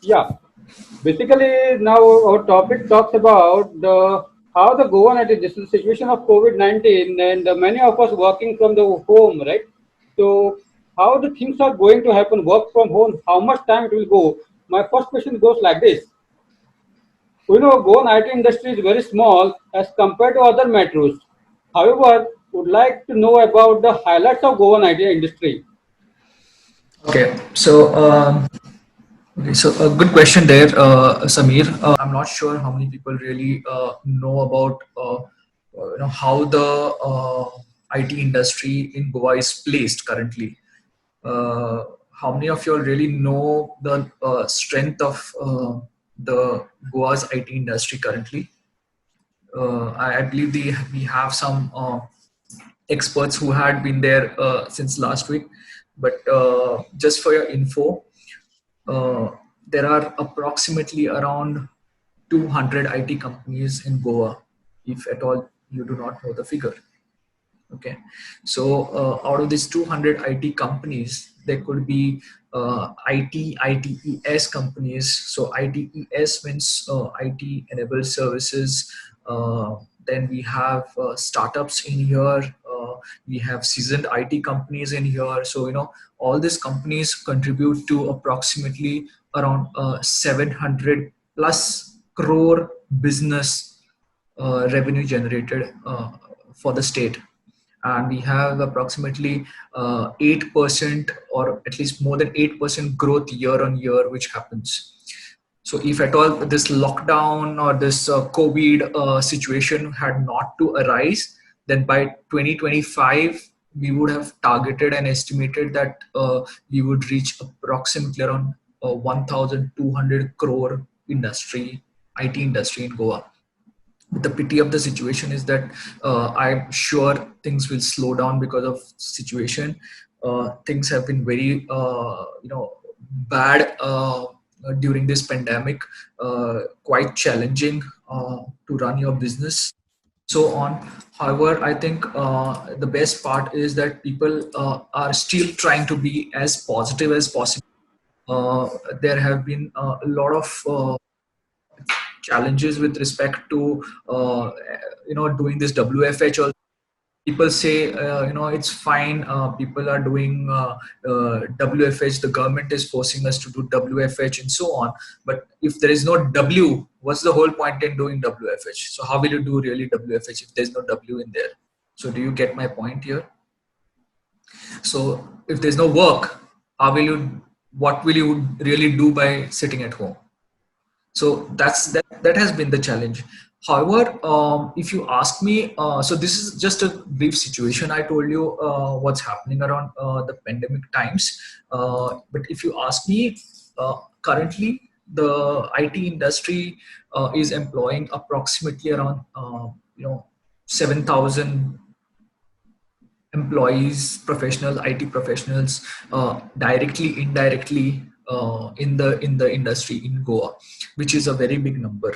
Yeah, basically now our topic talks about the how the Goan at this is the situation of COVID-19 and many of us working from the home, right? So how the things are going to happen, work from home, how much time it will go? My first question goes like this. We know Goan IT industry is very small as compared to other metros. However, would like to know about the highlights of Goan IT industry. Okay, so a good question there, Samir. I'm not sure how many people really know about how the IT industry in Goa is placed currently. Uh, how many of you all really know the strength of the Goa's IT industry currently? I believe we have some experts who had been there since last week. But just for your info, uh, there are approximately around 200 IT companies in Goa, if at all you do not know the figure. Okay, so out of these 200 IT companies, there could be ITES companies. So ITES means IT enabled services. Uh, then we have startups in here. We have seasoned IT companies in here. So all these companies contribute to approximately around 700 plus crore business revenue generated for the state, and we have approximately 8% or at least more than 8% growth year on year which happens. So if at all this lockdown or this COVID situation had not to arise, then by 2025 we would have targeted and estimated that we would reach approximately around 1200 crore industry, IT industry in Goa. The pity of the situation is that I'm sure things will slow down because of situation. Things have been very bad during this pandemic, quite challenging to run your business, so on. However, I think the best part is that people are still trying to be as positive as possible. There have been a lot of challenges with respect to doing this WFH. Also, people say it's fine. People are doing WFH. The government is forcing us to do WFH and so on. But if there is no W, what's the whole point in doing WFH? So how will you do really WFH if there's no W in there? So do you get my point here? So if there's no work, how will you? What will you really do by sitting at home? So that has been the challenge. However, if you ask me, so this is just a brief situation. I told you what's happening around the pandemic times. But if you ask me, currently the IT industry is employing approximately around 7,000 employees, professional IT professionals, directly, indirectly, in the industry in Goa, which is a very big number.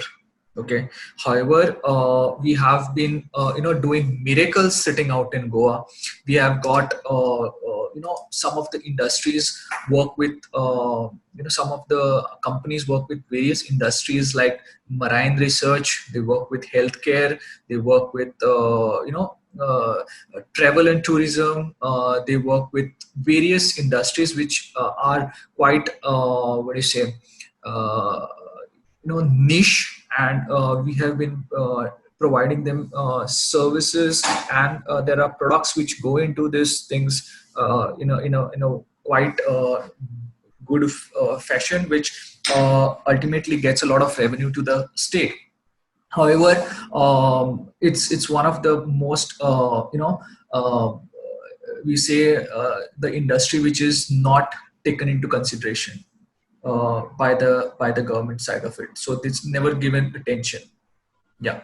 Okay. However, we have been doing miracles sitting out in Goa. We have got some of the industries work with some of the companies work with various industries like marine research. They work with healthcare. They work with travel and tourism. They work with various industries which are quite what do you say, uh, niche, and we have been providing them services, and there are products which go into these things quite good fashion, which ultimately gets a lot of revenue to the state. However, it's one of the most we say the industry which is not taken into consideration by the government side of it. So it's never given attention. Yeah.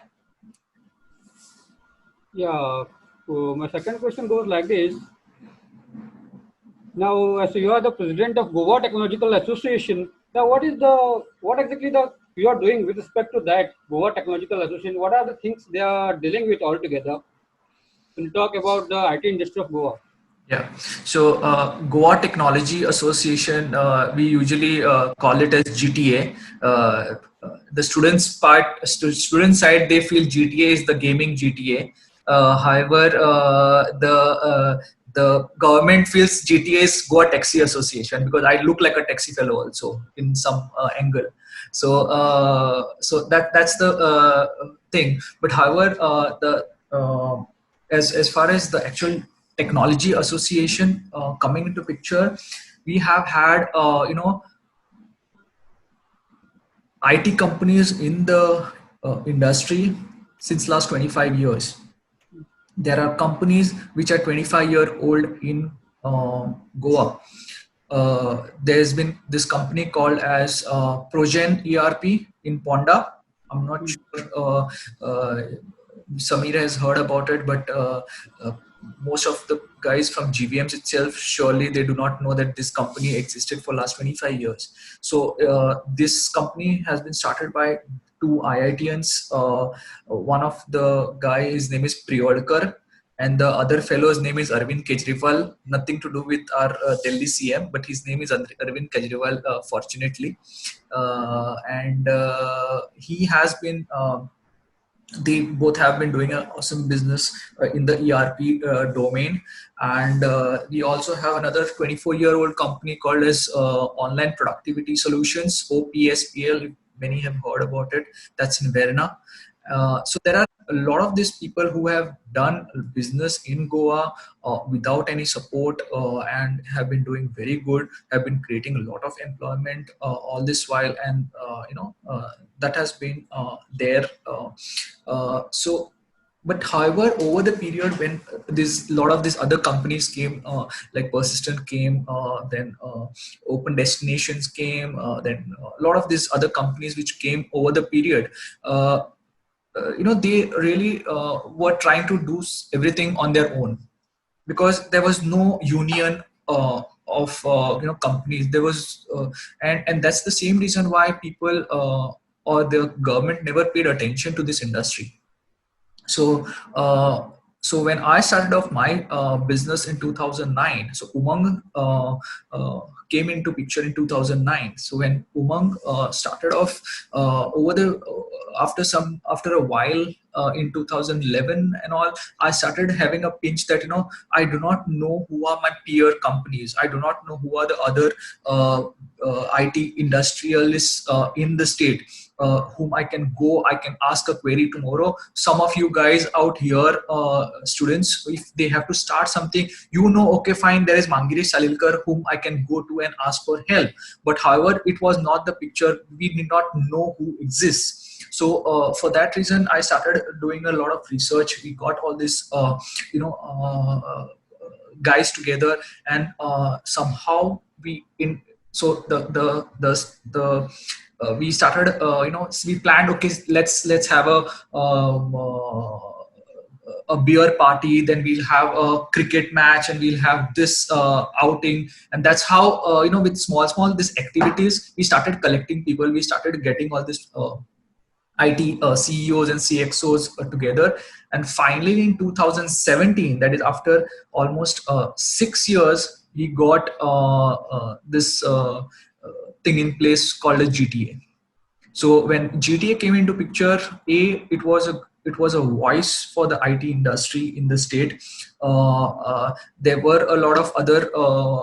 Yeah. So my second question goes like this. Now, as you are the president of Goa Technological Association, now what exactly the you are doing with respect to that Goa Technological Association? What are the things they are dealing with altogether? When you talk about the IT industry of Goa. Yeah. So Goa Technology Association, we usually call it as GTA. The student side, they feel GTA is the gaming GTA. However, the government feels GTA is Goa Taxi Association, because I look like a taxi fellow also in some angle. So that's the thing. But however, the as far as the actual technology association coming into picture, we have had IT companies in the industry since last 25 years. There are companies which are 25-year old in Goa. There's been this company called as Progen ERP in Ponda. I'm not sure Samir has heard about it, but most of the guys from GVMs itself, surely they do not know that this company existed for last 25 years. So this company has been started by two IITians. One of the guy, his name is Priyodkar, and the other fellow's name is Arvind Kejriwal. Nothing to do with our Delhi CM, but his name is Arvind Kejriwal, fortunately. And he has been they both have been doing an awesome business in the ERP domain. And we also have another 24-year-old company called as Online Productivity Solutions, OPSPL. If many have heard about it, that's in Verna. So there are a lot of these people who have done business in Goa without any support, and have been doing very good, have been creating a lot of employment all this while. And that has been there. So but however, over the period when this lot of these other companies came, like Persistent came, then Open Destinations came, then a lot of these other companies which came over the period, they really were trying to do everything on their own, because there was no union of companies. There was and that's the same reason why people or the government never paid attention to this industry. So so when I started off my business in 2009, so Umang came into picture in 2009. So when Umang started off, over the after a while, in 2011 and all, I started having a pinch that I do not know who are my peer companies. I do not know who are the other IT industrialists in the state, whom I can go, I can ask a query tomorrow. Some of you guys out here, students, if they have to start something, okay, fine, there is Mangiresh Salilkar whom I can go to and ask for help. But however, it was not the picture. We did not know who exists. So for that reason, I started doing a lot of research. We got all this, guys together, and somehow we in so the we started, we planned, okay, let's have a beer party, then we'll have a cricket match, and we'll have this outing. And that's how, with small this activities, we started collecting people. We started getting all this IT CEOs and CXOs together. And finally in 2017, that is after almost 6 years, we got this thing in place called a GTA. So when GTA came into picture, it was a voice for the IT industry in the state. There were a lot of other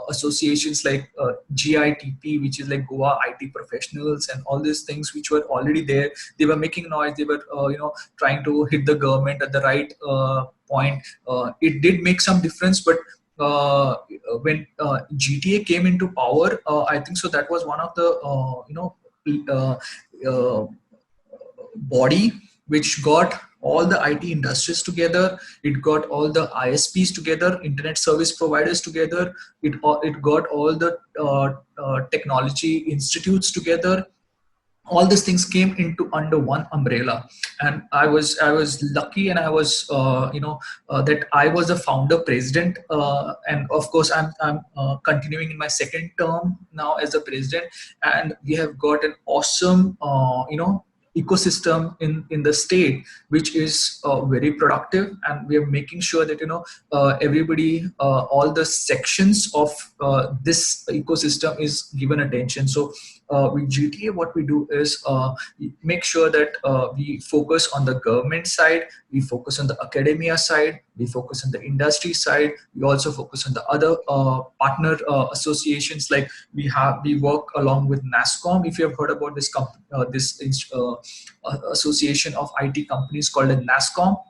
associations like GITP, which is like Goa IT Professionals, and all these things which were already there. They were making noise. They were trying to hit the government at the right point. It did make some difference, but when GTA came into power, I think so that was one of the uh, uh, body which got all the IT industries together. It got all the ISPs together, internet service providers together. It got all the technology institutes together. All these things came into under one umbrella. And I was lucky, and I was that I was the founder president, and of course I'm continuing in my second term now as the president. And we have got an awesome ecosystem in the state, which is very productive, and we are making sure that everybody, all the sections of this ecosystem is given attention. So with GTA, what we do is make sure that we focus on the government side, we focus on the academia side, we focus on the industry side, we also focus on the other partner associations. Like we work along with NASSCOM. If you have heard about this association of IT companies called a NASSCOM.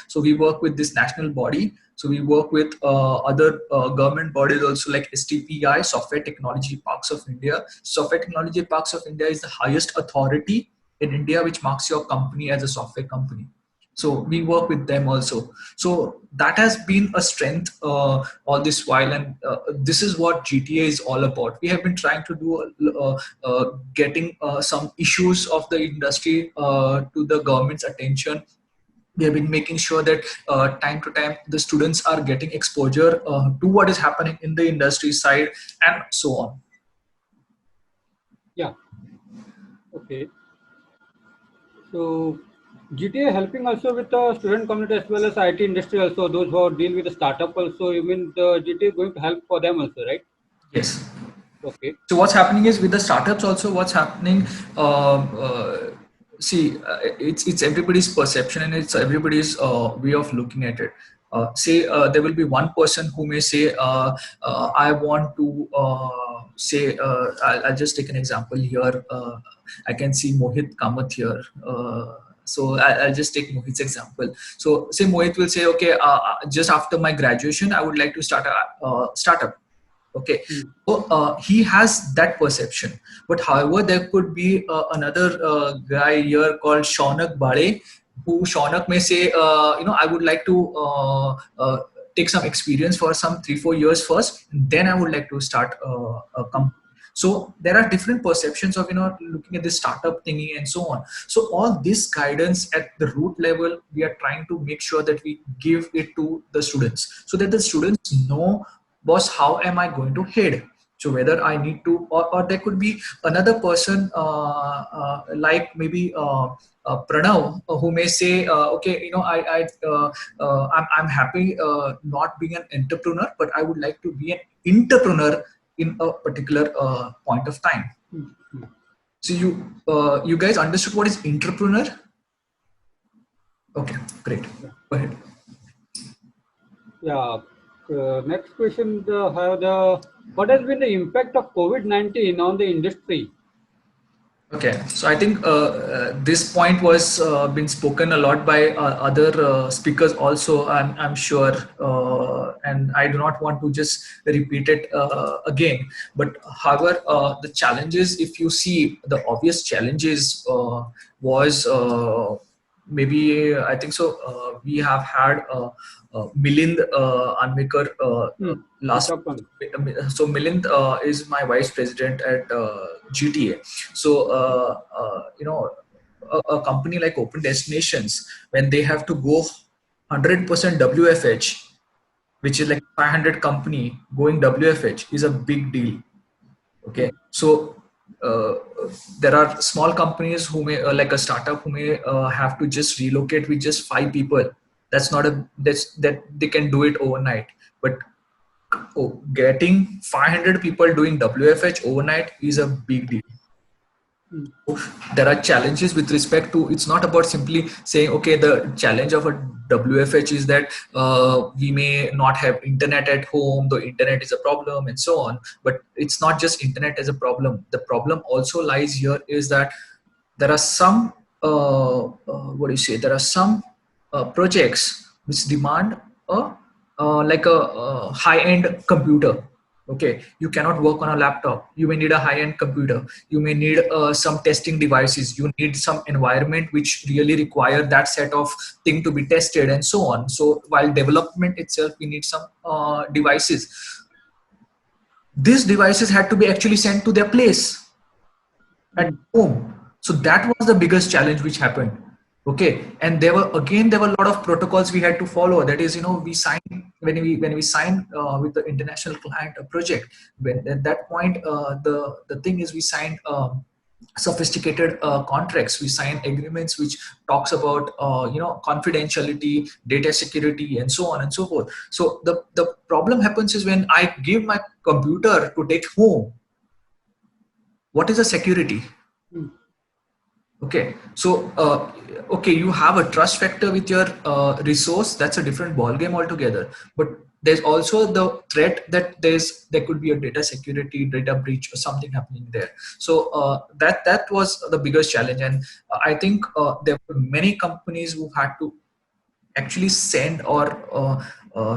So we work with this national body. So we work with other government bodies also, like STPI, Software Technology Parks of India. Software Technology Parks of India is the highest authority in India which marks your company as a software company. So we work with them also. So that has been a strength all this while, and this is what GTA is all about. We have been trying to do getting some issues of the industry to the government's attention. We have been making sure that time to time the students are getting exposure to what is happening in the industry side, and so on. Yeah. Okay. So GTA helping also with the student community as well as IT industry also, those who deal with the startup also. You mean the GTA is going to help for them also, right? Yes. Okay. So what's happening is with the startups also, what's happening, see, it's everybody's perception, and it's everybody's way of looking at it. Say there will be one person who may say, I want to say, I'll just take an example here. I can see Mohit Kamath here. So I'll just take Mohit's example. So say Mohit will say, okay, just after my graduation, I would like to start a startup. Okay, so he has that perception. But however, there could be another guy here called Shaunak Bade, who Shaunak may say, I would like to take some experience for some 3-4 years first, then I would like to start a company. So there are different perceptions of looking at this startup thingy and so on. So all this guidance at the root level, we are trying to make sure that we give it to the students, so that the students know, boss, how am I going to head? So whether I need to, or there could be another person like maybe Pranav, who may say, okay, I'm happy not being an entrepreneur, but I would like to be an entrepreneur in a particular point of time. So you guys understood what is entrepreneur? Okay, great. Go ahead. Yeah. Next question: what has been the impact of COVID-19 on the industry? Okay, so I think this point was been spoken a lot by other speakers also. I'm sure, and I do not want to just repeat it again. But however, the challenges, if you see, the obvious challenges was maybe, I think so. We have had Milind Anmekar last. So Milind is my vice president at GTA. So a company like Open Destinations, when they have to go 100% WFH, which is like 500 company going WFH, is a big deal. Okay, so there are small companies who may, like a startup, who may have to just relocate with just 5 people. That's not that they can do it overnight. But getting 500 people doing WFH overnight is a big deal. There are challenges with respect to, it's not about simply saying, okay, the challenge of a WFH is that we may not have internet at home, the internet is a problem and so on. But it's not just internet as a problem. The problem also lies here is that there are some, there are some projects which demand like a high-end computer. Okay, you cannot work on a laptop. You may need a high-end computer. You may need some testing devices. You need some environment which really require that set of thing to be tested and so on. So while development itself, we need some devices. These devices had to be actually sent to their place at home. So that was the biggest challenge which happened. Okay, and there were a lot of protocols we had to follow. That is, we signed when we signed with the international client a project. When at that point, the thing is, we signed sophisticated contracts. We sign agreements which talks about confidentiality, data security, and so on and so forth. So the problem happens is when I give my computer to take home, what is the security? Mm. Okay, so okay, you have a trust factor with your resource. That's a different ball game altogether. But there's also the threat that there could be a data security, data breach, or something happening there. So that was the biggest challenge, and I think there were many companies who had to actually send or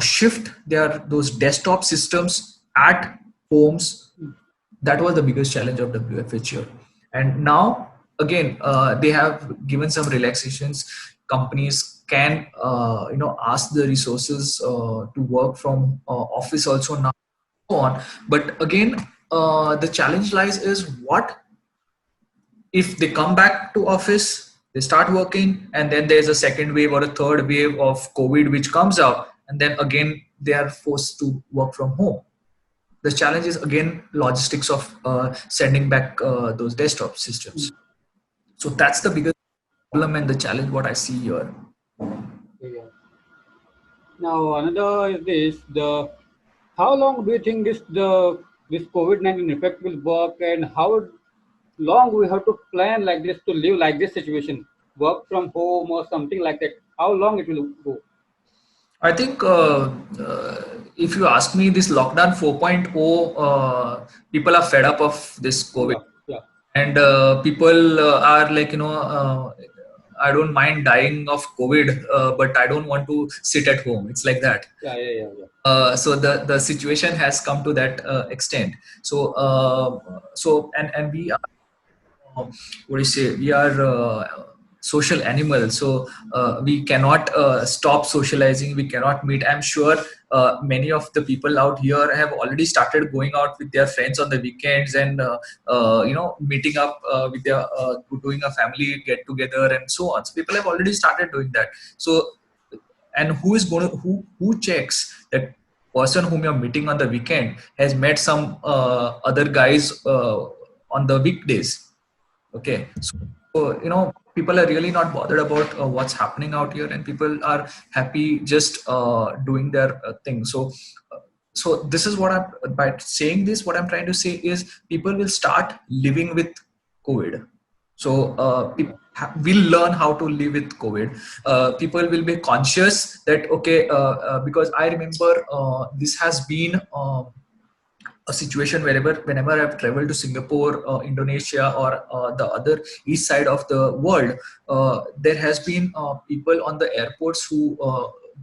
shift their those desktop systems at homes. That was the biggest challenge of WFH. And now again, they have given some relaxations. Companies can ask the resources to work from office also now, so on. But again, the challenge lies is what if they come back to office, they start working, and then there's a second wave or a third wave of COVID which comes out, and then again they are forced to work from home. The challenge is again logistics of sending back those desktop systems. So that's the biggest problem and the challenge what I see here. Yeah. Now another is this: the how long do you think this COVID-19 effect will work, and how long we have to plan like this to live like this situation, work from home or something like that? How long it will go? I think if you ask me, this lockdown 4.0, people are fed up of this COVID, Yeah, yeah, and people are like, I don't mind dying of COVID, but I don't want to sit at home. It's like that. yeah, yeah, yeah, yeah. So the situation has come to that extent. So and we are, what do you say, we are social animals, so we cannot stop socializing, we cannot meet. I'm sure many of the people out here have already started going out with their friends on the weekends, and meeting up with their doing a family get together and so on. So people have already started doing that. So, and who is going to who checks that person whom you're meeting on the weekend has met some other guys on the weekdays? Okay, so people are really not bothered about what's happening out here, and people are happy just doing their thing. So so this is what I'm by saying this, what I'm trying to say is people will start living with COVID. So people will learn how to live with COVID. People will be conscious that okay, because I remember this has been a situation whenever I've traveled to Singapore, Indonesia, or the other east side of the world, there has been people on the airports who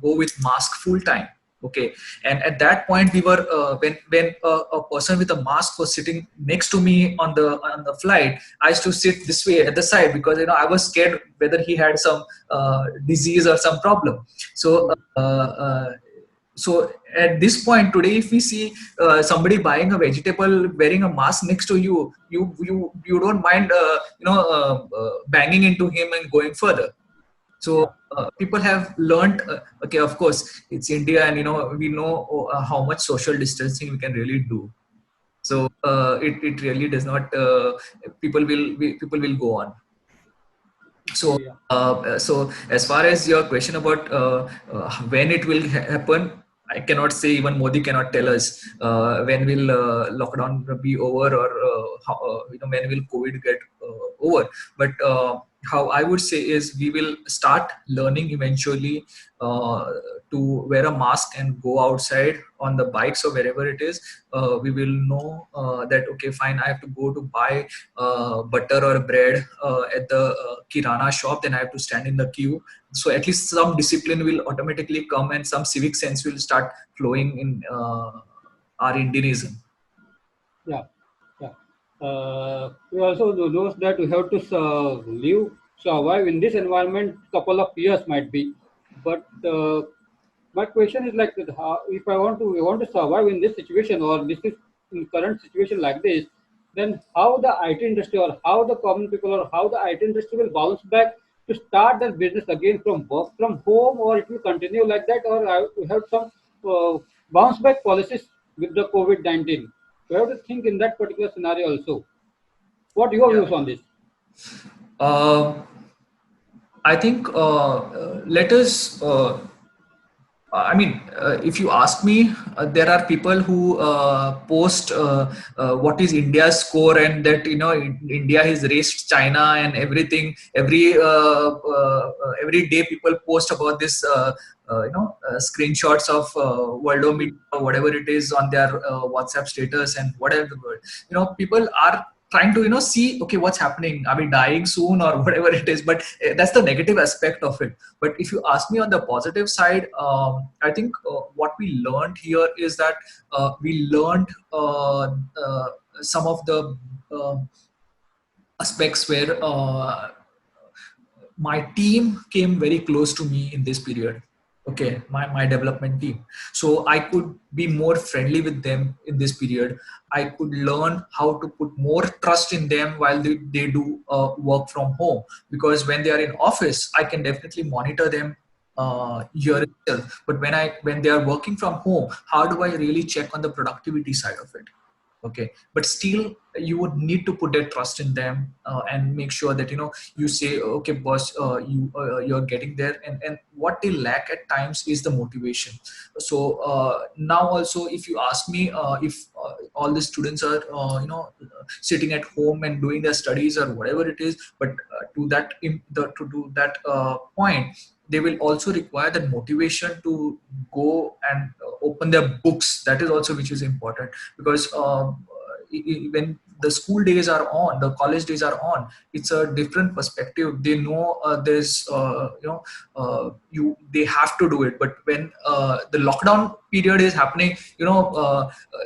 go with mask full time. Okay, and at that point we were when a person with a mask was sitting next to me on the flight, I used to sit this way at the side because I was scared whether he had some disease or some problem. So so at this point today, if we see somebody buying a vegetable wearing a mask next to you, you don't mind banging into him and going further. Yeah. So people have learned. Okay, of course, it's India, and we know how much social distancing we can really do. So it really does not. People will go on. So, Okay, yeah. so as far as your question about when it will happen, I cannot say. Even Modi cannot tell us when will lockdown be over, or when will COVID get over. But how I would say is we will start learning eventually to wear a mask and go outside on the bikes or wherever it is. We will know that okay, fine, I have to go to buy butter or bread at the kirana shop, then I have to stand in the queue. So at least some discipline will automatically come, and some civic sense will start flowing in our Indianism. Yeah, yeah. We also knows that we have to live, survive in this environment. Couple of years might be, but my question is like that: how, if we want to survive in this situation, or this is in current situation like this, then how the IT industry, or how the common people, or how the IT industry will bounce back to start their business again from work from home, or it will continue like that, or we have some bounce back policies with the COVID-19. We have to think in that particular scenario also. What are your Yeah. views on this? I think let us. I mean, if you ask me, there are people who post what is India's score, and that India has raced China and everything. Every day, people post about this. Screenshots of Worldometer or whatever it is on their WhatsApp status and whatever. People are trying to see, okay, what's happening, are we dying soon or whatever it is, but that's the negative aspect of it. But if you ask me on the positive side, I think what we learned here is that we learned some of the uh, aspects where my team came very close to me in this period. Okay, my development team. So I could be more friendly with them in this period. I could learn how to put more trust in them while they do work from home, because when they are in office, I can definitely monitor them here itself. But when they are working from home, how do I really check on the productivity side of it? Okay, but still you would need to put that trust in them, and make sure that you say, okay boss, you're getting there, and what they lack at times is the motivation. So now also, if you ask me, if all the students are sitting at home and doing their studies or whatever it is, but to do that point, they will also require that motivation to go and open their books. That is also which is important, because when the school days are on, the college days are on, it's a different perspective. They know there's you they have to do it. But when the lockdown period is happening,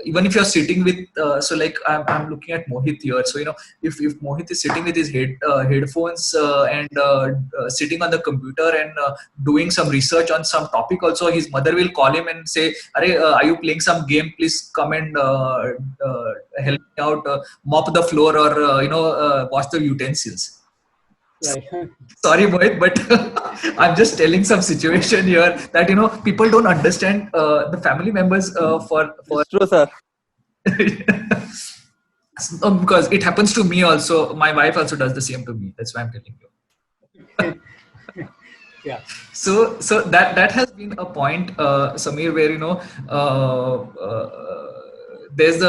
even if you're sitting with so like I'm looking at Mohit here. So if Mohit is sitting with his headphones and sitting on the computer and doing some research on some topic, also his mother will call him and say, are you playing some game? Please come and help me out, mop the floor, or wash the utensils. Right. Sorry, Mohit, but I'm just telling some situation here that people don't understand the family members for It's true, sir. because it happens to me also. My wife also does the same to me. That's why I'm telling you. Yeah. So that has been a point, Samir, where there's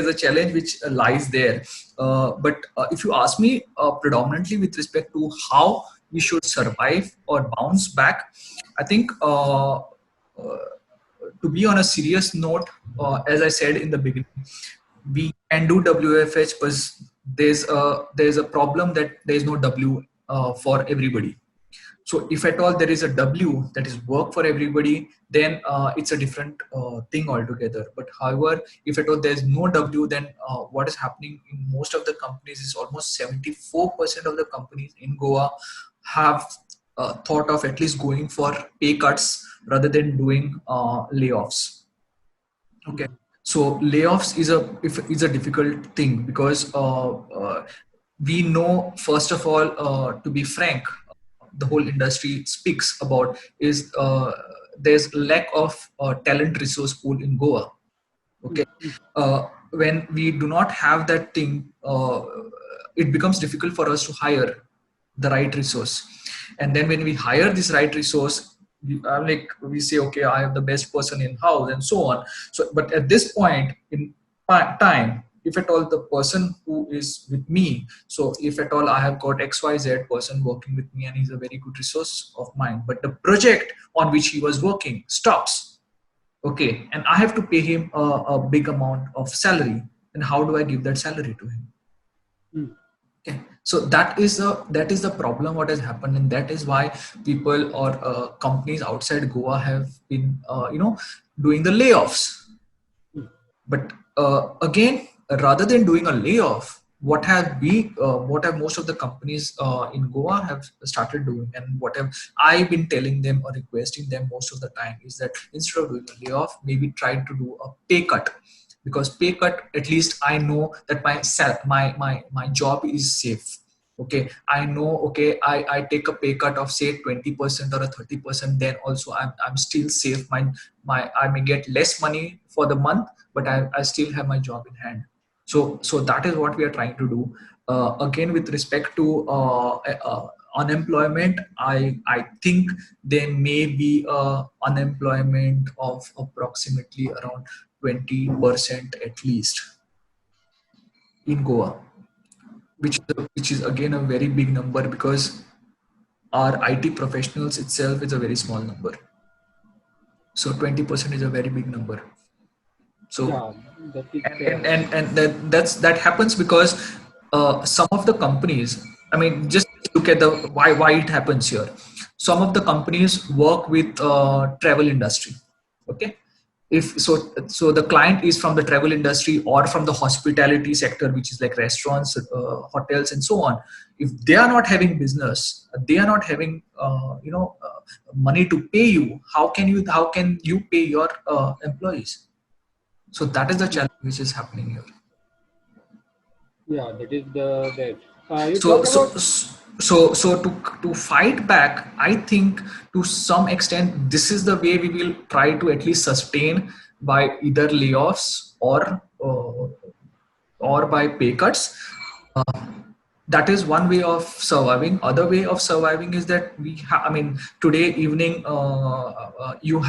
a challenge which lies there. But if you ask me, predominantly with respect to how we should survive or bounce back, I think to be on a serious note, as I said in the beginning, we can do WFH, but there's a problem that there is no W for everybody. So if at all there is a W that is work for everybody, then it's a different thing altogether. But however, if at all there is no W, then what is happening in most of the companies is almost 74% of the companies in Goa have thought of at least going for pay cuts rather than doing layoffs. Okay. So layoffs is a difficult thing, because we know, first of all, to be frank, the whole industry speaks about is there's lack of talent resource pool in Goa. Okay, when we do not have that thing, it becomes difficult for us to hire the right resource. And then when we hire this right resource, we say, okay, I have the best person in house and so on. So but at this point in time, if at all the person who is with me, so if at all I have got XYZ person working with me and he's a very good resource of mine, but the project on which he was working stops, okay, and I have to pay him a big amount of salary, and how do I give that salary to him? Okay, so that is the problem what has happened, and that is why people or companies outside Goa have been doing the layoffs. But again, rather than doing a layoff, what have most of the companies in Goa have started doing, and what have I been telling them or requesting them most of the time, is that instead of doing a layoff, maybe try to do a pay cut. Because pay cut, at least I know that my job is safe. Okay, I know, okay, I take a pay cut of say 20% or a 30%, then also I'm still safe. I may get less money for the month, but I still have my job in hand. So that is what we are trying to do. Again, with respect to unemployment, I think there may be unemployment of approximately around 20% at least in Goa, which is again a very big number, because our IT professionals itself is a very small number. So 20% is a very big number. So Yeah, that is that happens because some of the companies, I mean, just look at the why it happens here. Some of the companies work with travel industry. Okay, if so the client is from the travel industry or from the hospitality sector, which is like restaurants, hotels, and so on. If they are not having business, they are not having money to pay you, how can you pay your employees? So that is the challenge which is happening here. yeah, that is the that. You So talk so about so to fight back, I think to some extent this is the way we will try to at least sustain, by either layoffs or by pay cuts. That is one way of surviving. Other way of surviving is that I mean, today evening, you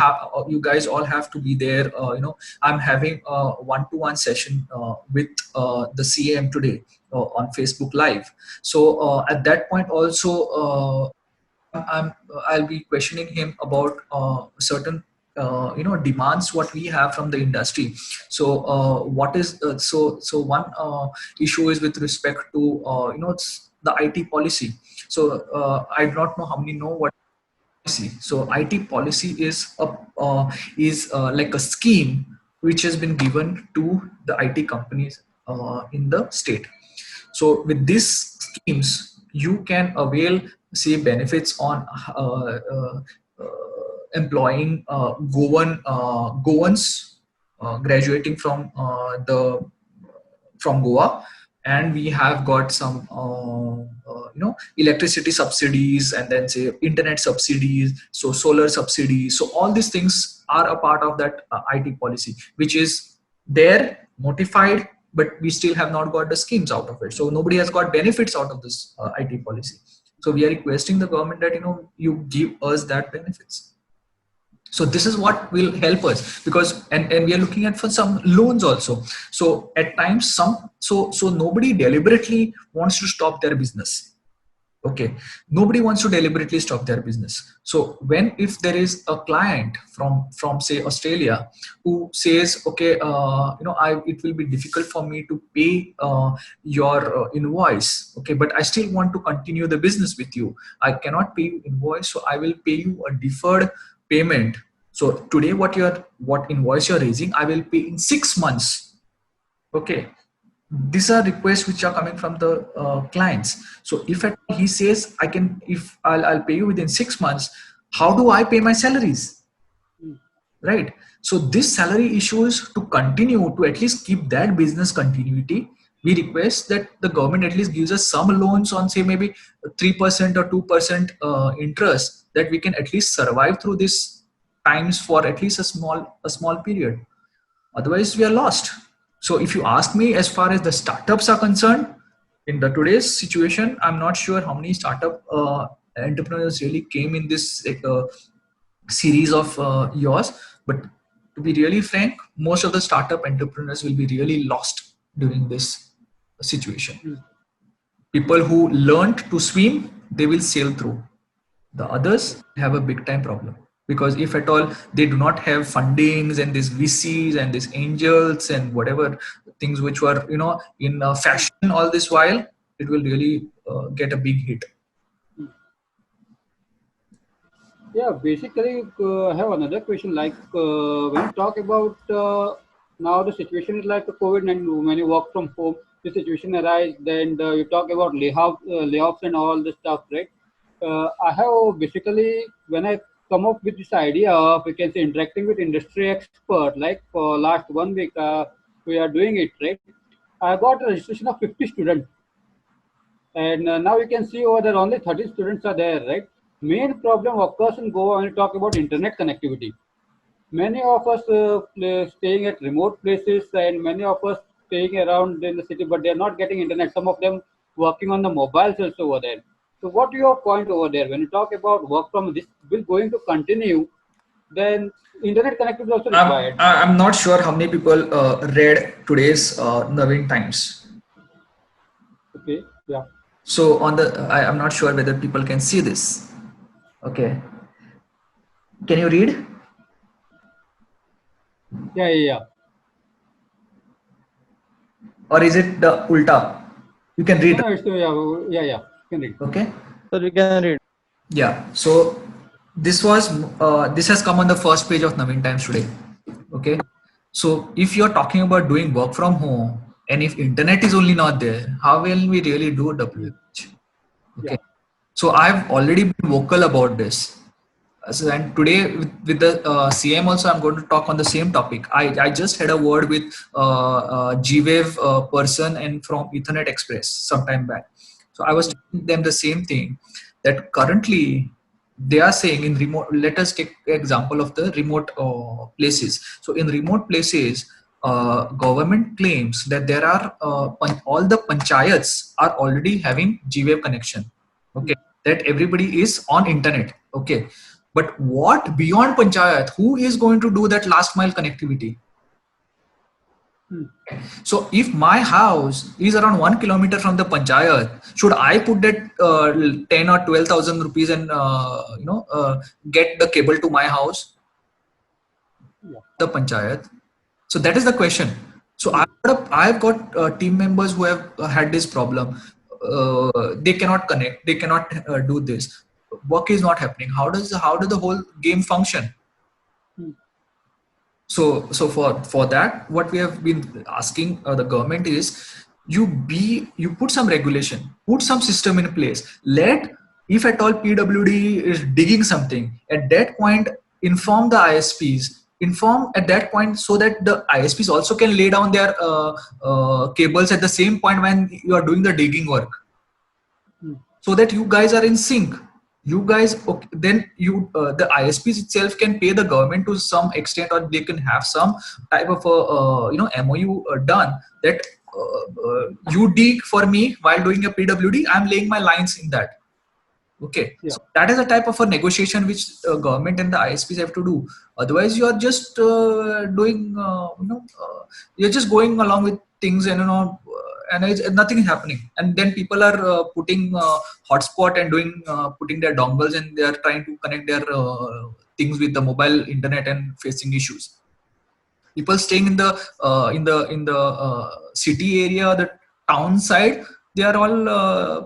guys all have to be there. I'm having a one-to-one session with the CM today on Facebook Live. So at that point also, I'll be questioning him about certain demands what we have from the industry. So what is so one issue is with respect to it's the IT policy. So I do not know how many know what policy. So IT policy is like a scheme which has been given to the IT companies in the state. So with these schemes, you can avail, say, benefits on employing Goans graduating from Goa, and we have got some electricity subsidies, and then say internet subsidies, so solar subsidies. So all these things are a part of that IT policy, which is there notified, but we still have not got the schemes out of it. So nobody has got benefits out of this IT policy. So we are requesting the government that you give us that benefits. So this is what will help us, because and we are looking at for some loans also. So at times so nobody deliberately wants to stop their business. Okay, nobody wants to deliberately stop their business. So if there is a client from say Australia who says, okay, it will be difficult for me to pay your invoice, okay, but I still want to continue the business with you. I cannot pay you invoice, so I will pay you a deferred payment. So today what invoice you're raising, I will pay in 6 months. Okay, these are requests which are coming from the clients. So if he says, if I'll pay you within 6 months, how do I pay my salaries? Right. So this salary issues, to continue to at least keep that business continuity, we request that the government at least gives us some loans on, say, maybe 3% or 2% interest, that we can at least survive through this times for at least a small period. Otherwise we are lost. So if you ask me, as far as the startups are concerned, in the today's situation, I'm not sure how many startup entrepreneurs really came in this series of yours. But to be really frank, most of the startup entrepreneurs will be really lost during this situation. People who learned to swim, they will sail through. The others have a big time problem, because if at all they do not have fundings and these VCs and these angels and whatever things which were in fashion all this while, it will really get a big hit. yeah, basically, I have another question. Like when you talk about now, the situation is like the COVID-19. When you work from home, the situation arises. Then you talk about layoffs and all the stuff, right? I have basically, when I come up with this idea of, we can say, interacting with industry expert, like for last 1 week, we are doing it, right? I got a registration of 50 students, and now you can see over there only 30 students are there, right? Main problem occurs in Goa when you talk about internet connectivity. Many of us staying at remote places, and many of us staying around in the city, but they're not getting internet. Some of them working on the mobiles also over there. So what your point over there when you talk about work from this will going to continue, then internet connectivity is also required. I'm not sure how many people read today's Navin Times. Okay, yeah, So on the, I'm not sure whether people can see this. Okay, can you read? yeah, yeah, yeah. Or is it the ulta? You can No, read. no, it's yeah, yeah, yeah. You can read. Okay. Sir, we can read. Yeah. So this has come on the first page of Navin Times today. Okay. So if you're talking about doing work from home and if internet is only not there, how will we really do WH? Yeah. Okay. So I've already been vocal about this. So, and today with the CM also, I'm going to talk on the same topic. I just had a word with G-Wave person and from Ethernet Express sometime back. So I was telling them the same thing, that currently they are saying in remote, let us take example of the remote places. So in remote places, government claims that there are all the panchayats are already having G-Wave connection. Okay, that everybody is on internet. Okay, but what beyond panchayat? Who is going to do that last mile connectivity? So if my house is around 1 kilometer from the panchayat, should I put that 10 or 12,000 rupees and get the cable to my house, Yeah. the panchayat? So that is the question. So I've got team members who have had this problem. They cannot connect. They cannot do this. Work is not happening. How does the whole game function? So for that, what we have been asking the government is, you put some regulation, put some system in place. Let, if at all PWD is digging something, at that point inform the ISPs. Inform at that point so that the ISPs also can lay down their cables at the same point when you are doing the digging work, so that you guys are in sync. You guys, okay, then you the ISPs itself can pay the government to some extent, or they can have some type of a MOU done that you dig for me while doing a PWD. I'm laying my lines in that. Okay, Yeah. so that is a type of a negotiation which government and the ISPs have to do. Otherwise, you are just doing, you're just going along with things, and nothing is happening. And then people are putting hotspot and doing putting their dongles, and they are trying to connect their things with the mobile internet and facing issues. People staying in the city area, the town side, they are all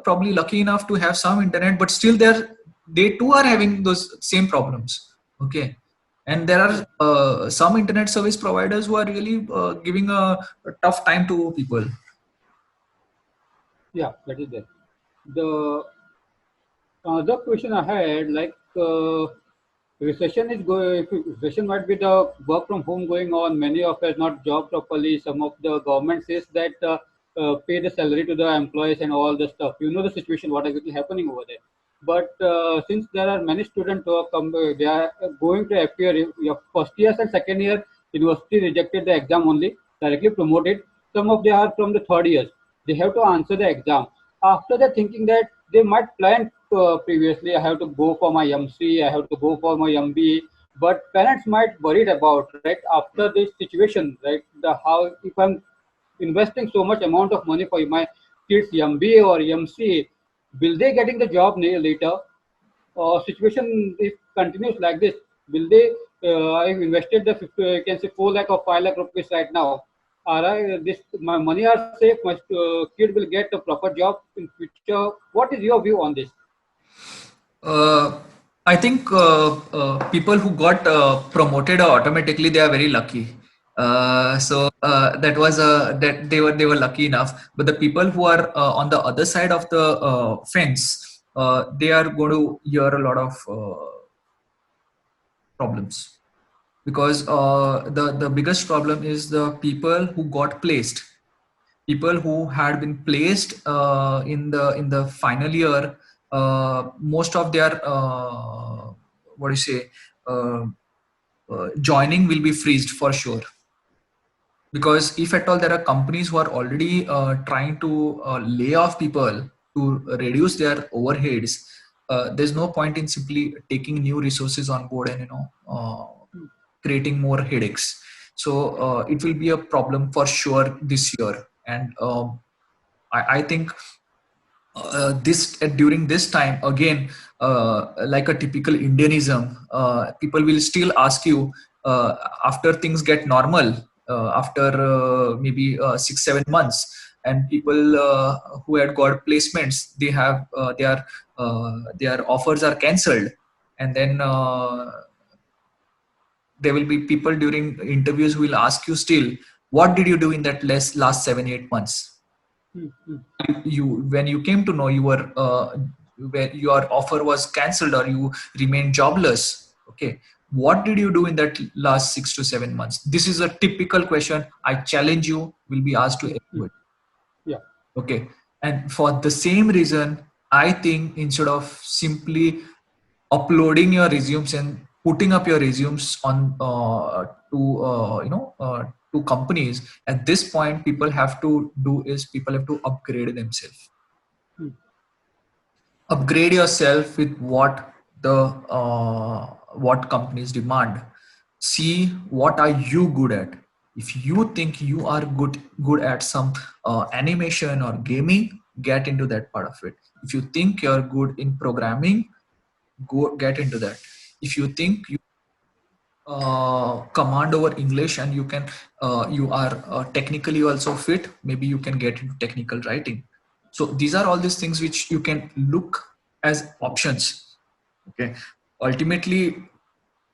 probably lucky enough to have some internet, but still they too are having those same problems. Okay, and there are some internet service providers who are really giving a tough time to people. Yeah, that is there. The other question I had, like recession is going. Recession might be the work from home going on. Many of us not job properly. Some of the government says that pay the salary to the employees and all the stuff. You know the situation, what exactly happening over there. But since there are many students who are they are going to appear your first years and second year, university rejected the exam only, directly promoted. Some of they are from the third years. They have to answer the exam. After that, thinking that they might plan previously, I have to go for my MC, I have to go for my MBA, but parents might worried about, right, after this situation, right, the how, if I'm investing so much amount of money for my kids MBA or MC, will they getting the job later? Situation if continues like this, will they? I've invested the 50, you can say 4 lakh or 5 lakh rupees right now. Are this my money are safe? My kid will get a proper job in future. What is your view on this? Uh, I think people who got promoted automatically, they are very lucky. That was that they were lucky enough. But the people who are on the other side of the fence, they are going to hear a lot of problems, because the biggest problem is the people who got placed. People who had been placed in the final year, most of their what do you say, joining will be freezed for sure. Because if at all there are companies who are already trying to lay off people to reduce their overheads, there's no point in simply taking new resources on board and creating more headaches. So it will be a problem for sure this year. And I think this during this time again, like a typical Indianism, people will still ask you after things get normal, after maybe 6-7 months, and people who had got placements, they have their offers are cancelled, and then there will be people during interviews who will ask you still, what did you do in that last 7-8 months? You when you came to know you were when your offer was cancelled or you remained jobless, okay, what did you do in that last 6 to 7 months? This is a typical question I challenge you will be asked to everybody. Yeah. Okay. And for the same reason, I think instead of simply uploading your resumes and putting up your resumes on to companies, at this point people have to do is people have to upgrade themselves. Upgrade yourself with what companies demand. See what are you good at. If you think you are good at some animation or gaming, get into that part of it. If you think you're good in programming, go get into that. If you think you command over English and you are technically also fit, maybe you can get into technical writing. So these are all these things which you can look as options. Okay. Ultimately,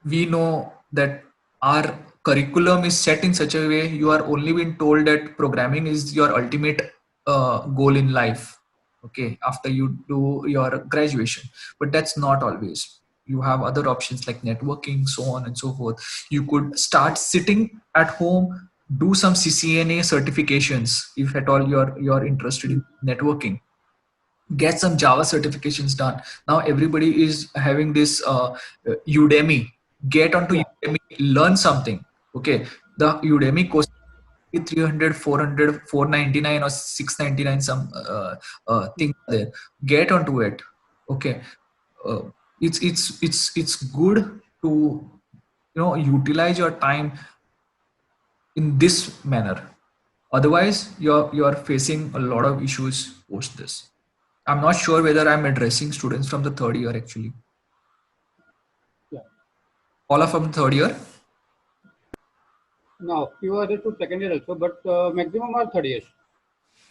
we know that our curriculum is set in such a way you are only been told that programming is your ultimate goal in life, okay, after you do your graduation. But that's not always. You have other options like networking, so on and so forth. You could start sitting at home, do some CCNA certifications if at all you're interested in networking. Get some Java certifications done. Now everybody is having this Udemy. Get onto Yeah. Udemy, learn something. Okay, the Udemy course 300, 400, 499 or 699, some things there. Get onto it. Okay, uh, it's good to utilize your time in this manner. Otherwise, you're facing a lot of issues post this. I'm not sure whether I'm addressing students from the third year actually. Yeah. All are from third year? Now, few are to second year also, but maximum are third years.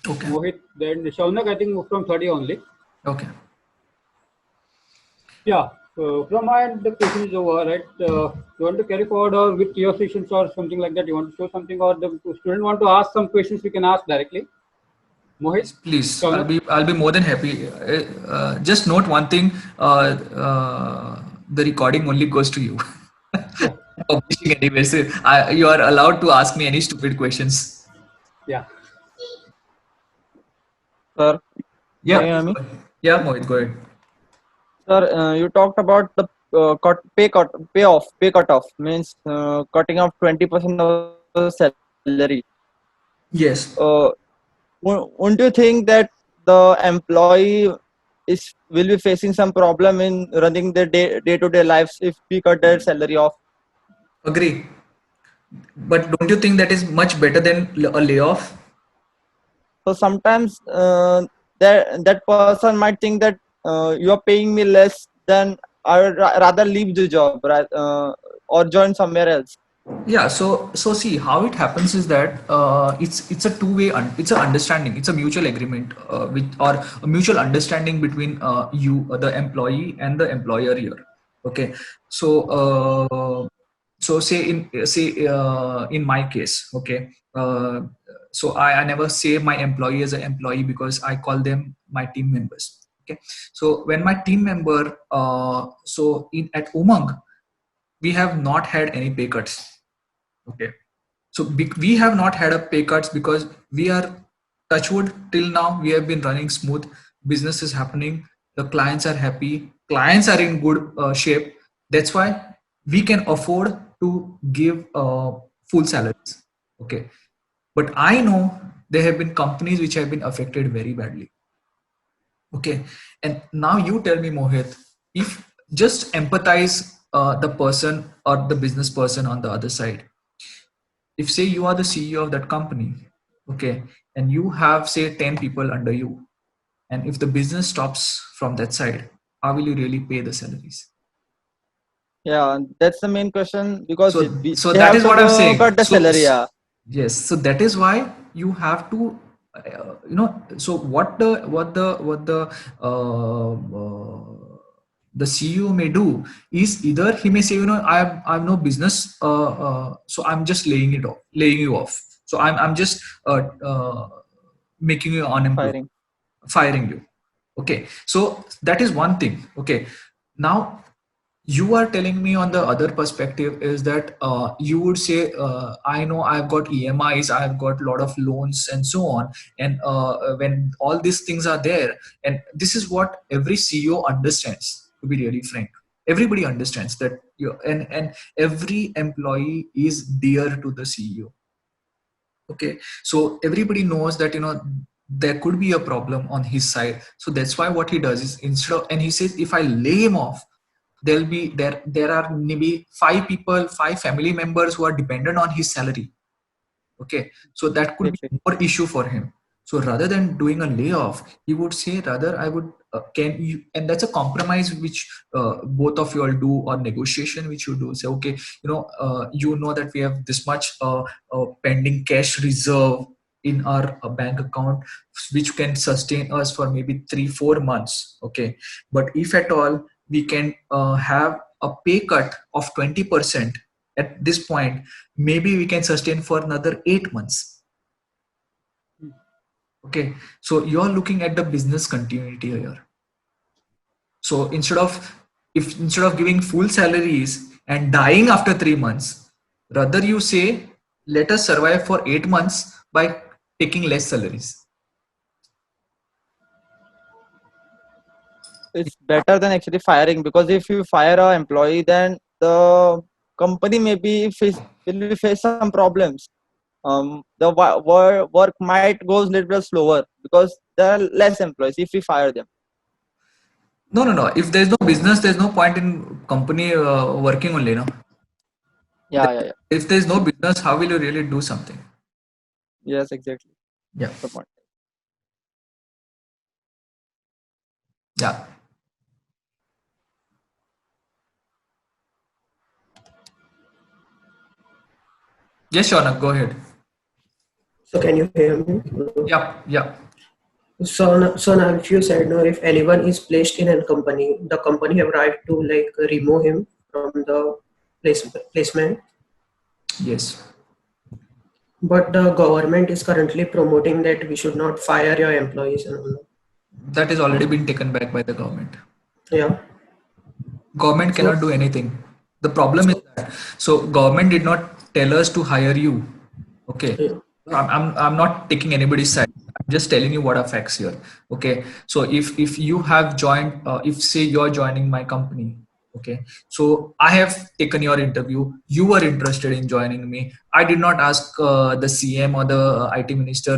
Okay. Mohit, then Shaunak, I think from third year only. Okay. Yeah. So from my end, the question is over, right? You want to carry forward or with your sessions or something like that? You want to show something or the student want to ask some questions? We can ask directly. Mohit, Please, Shaunak. I'll be more than happy. Just note one thing: the recording only goes to you. Yeah. Publishing anyway, so you are allowed to ask me any stupid questions. Yeah. Sir, can Yeah, you hear please me? go ahead. Yeah, Mohit, go ahead. Sir, you talked about the pay cutoff means cutting off 20% of the salary. Yes. Won't you think that the employee will be facing some problem in running their day-to-day lives if we cut their salary off? Agree. But don't you think that is much better than a layoff? So sometimes that person might think that you are paying me less, then I would rather leave the job, right, or join somewhere else. Yeah, so see how it happens is that it's a two-way it's a understanding, it's a mutual agreement with or a mutual understanding between you the employee and the employer here. Okay, so in my case, okay, so I never say my employee as an employee because I call them my team members. Okay, so when my team member so in at Umang we have not had any pay cuts. Okay. So we have not had a pay cuts because we are touchwood till now. We have been running smooth. Business is happening. The clients are happy. Clients are in good shape. That's why we can afford to give full salaries. Okay. But I know there have been companies which have been affected very badly. Okay, and now you tell me, Mohit, if just empathize the person or the business person on the other side. If say you are the CEO of that company, okay, and you have say 10 people under you, and if the business stops from that side, how will you really pay the salaries? Yeah, that's the main question because So they that have is to what I'm saying. cut the salary. Yeah, Yes, so that is why you have to so the CEO may do is either he may say, I'm no business, so I'm just laying you off, so I'm just making you unemployed, firing. firing you. Okay, so that is one thing. Okay, now you are telling me on the other perspective is that you would say, I know I've got EMIs, I've got a lot of loans and so on, and when all these things are there, and this is what every CEO understands, to be really frank. Everybody understands that and every employee is dear to the CEO. Okay, so everybody knows that there could be a problem on his side. So that's why what he does is, instead of, and he says, if I lay him off, there are maybe 5 people, 5 family members who are dependent on his salary. Okay, so that could be Exactly. more issue for him. So rather than doing a layoff, he would say, rather I would can you, and that's a compromise which both of you all do, or negotiation which you do. Say, okay, that we have this much pending cash reserve in our bank account, which can sustain us for maybe 3-4 months. Okay, but if at all we can have a pay cut of 20% at this point, maybe we can sustain for another 8 months. Okay, so you're looking at the business continuity here. So instead of giving full salaries and dying after 3 months, rather you say, let us survive for 8 months by taking less salaries. It's better than actually firing, because if you fire a employee, then the company will face some problems. The work might go a little bit slower because there are less employees if we fire them. No. If there's no business, there's no point in company working only, no? Yeah. If there's no business, how will you really do something? Yes, exactly. Yeah. That's the point. Yeah. Yes, Shaunak, go ahead. So can you hear me? Yeah. So now if you said no, if anyone is placed in a company, the company have right to like remove him from the placement. Yes. But the government is currently promoting that we should not fire your employees and all. That has already been taken back by the government. Yeah. Government So cannot do anything. The problem is that, so government did not tell us to hire you. Okay, yeah. I'm not taking anybody's side. I'm just telling you what are facts here. Okay, so if you have joined, if say you're joining my company, okay, so I have taken your interview, you were interested in joining me. I did not ask the CM or the IT minister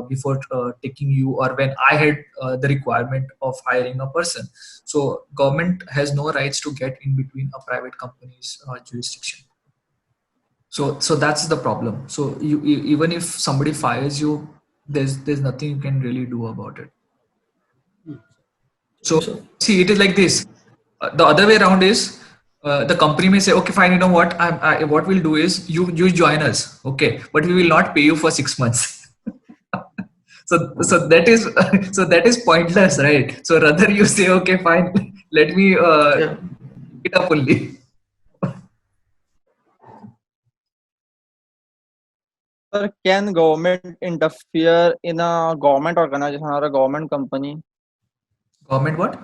before taking you, or when I had the requirement of hiring a person. So government has no rights to get in between a private company's jurisdiction. So that's the problem. So even if somebody fires you, there's nothing you can really do about it. So So see, it is like this. The other way around is, the company may say, okay, fine, you know what? What we'll do is you join us, okay, but we will not pay you for 6 months. So that is so that is pointless, right? So rather you say, okay, fine, let me yeah. it up only. Sir, can government interfere in a government organization or a government company? Government what?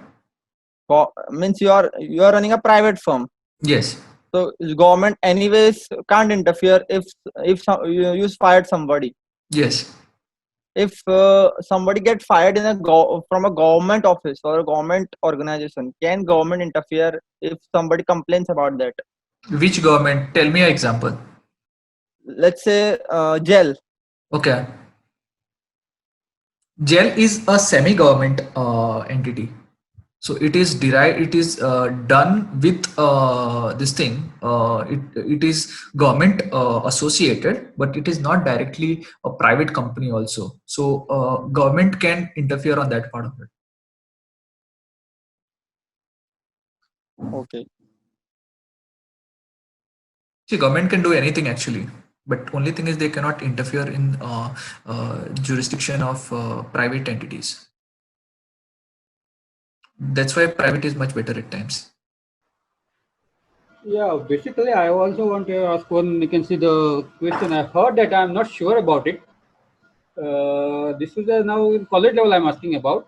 Means you are running a private firm, Yes. so government anyways can't interfere if you fired somebody. Yes. If somebody get fired from a government office or a government organization, can government interfere if somebody complains about that? Which government? Tell me an example. Let's say jail. Okay. GEL is a semi-government entity. So it is derived. It is done with this thing. It is government associated, but it is not directly a private company also. So government can interfere on that part of it. Okay. See, government can do anything actually, but only thing is they cannot interfere in jurisdiction of private entities. That's why private is much better at times. Yeah, basically, I also want to ask one. You can see the question. I heard that I'm not sure about it. This is now in college level. I'm asking about.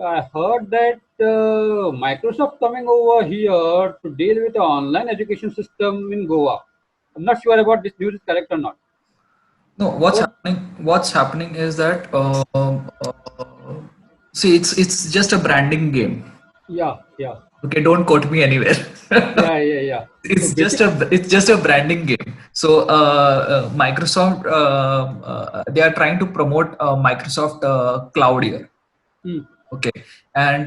I heard that Microsoft coming over here to deal with the online education system in Goa. I'm not sure about this news is correct or not. No, what's What? happening? What's happening is that see, it's just a branding game. Yeah, yeah, Okay, don't quote me anywhere. yeah, yeah, yeah. So It's just a branding game. So Microsoft they are trying to promote Microsoft Cloud here. hmm, Okay, and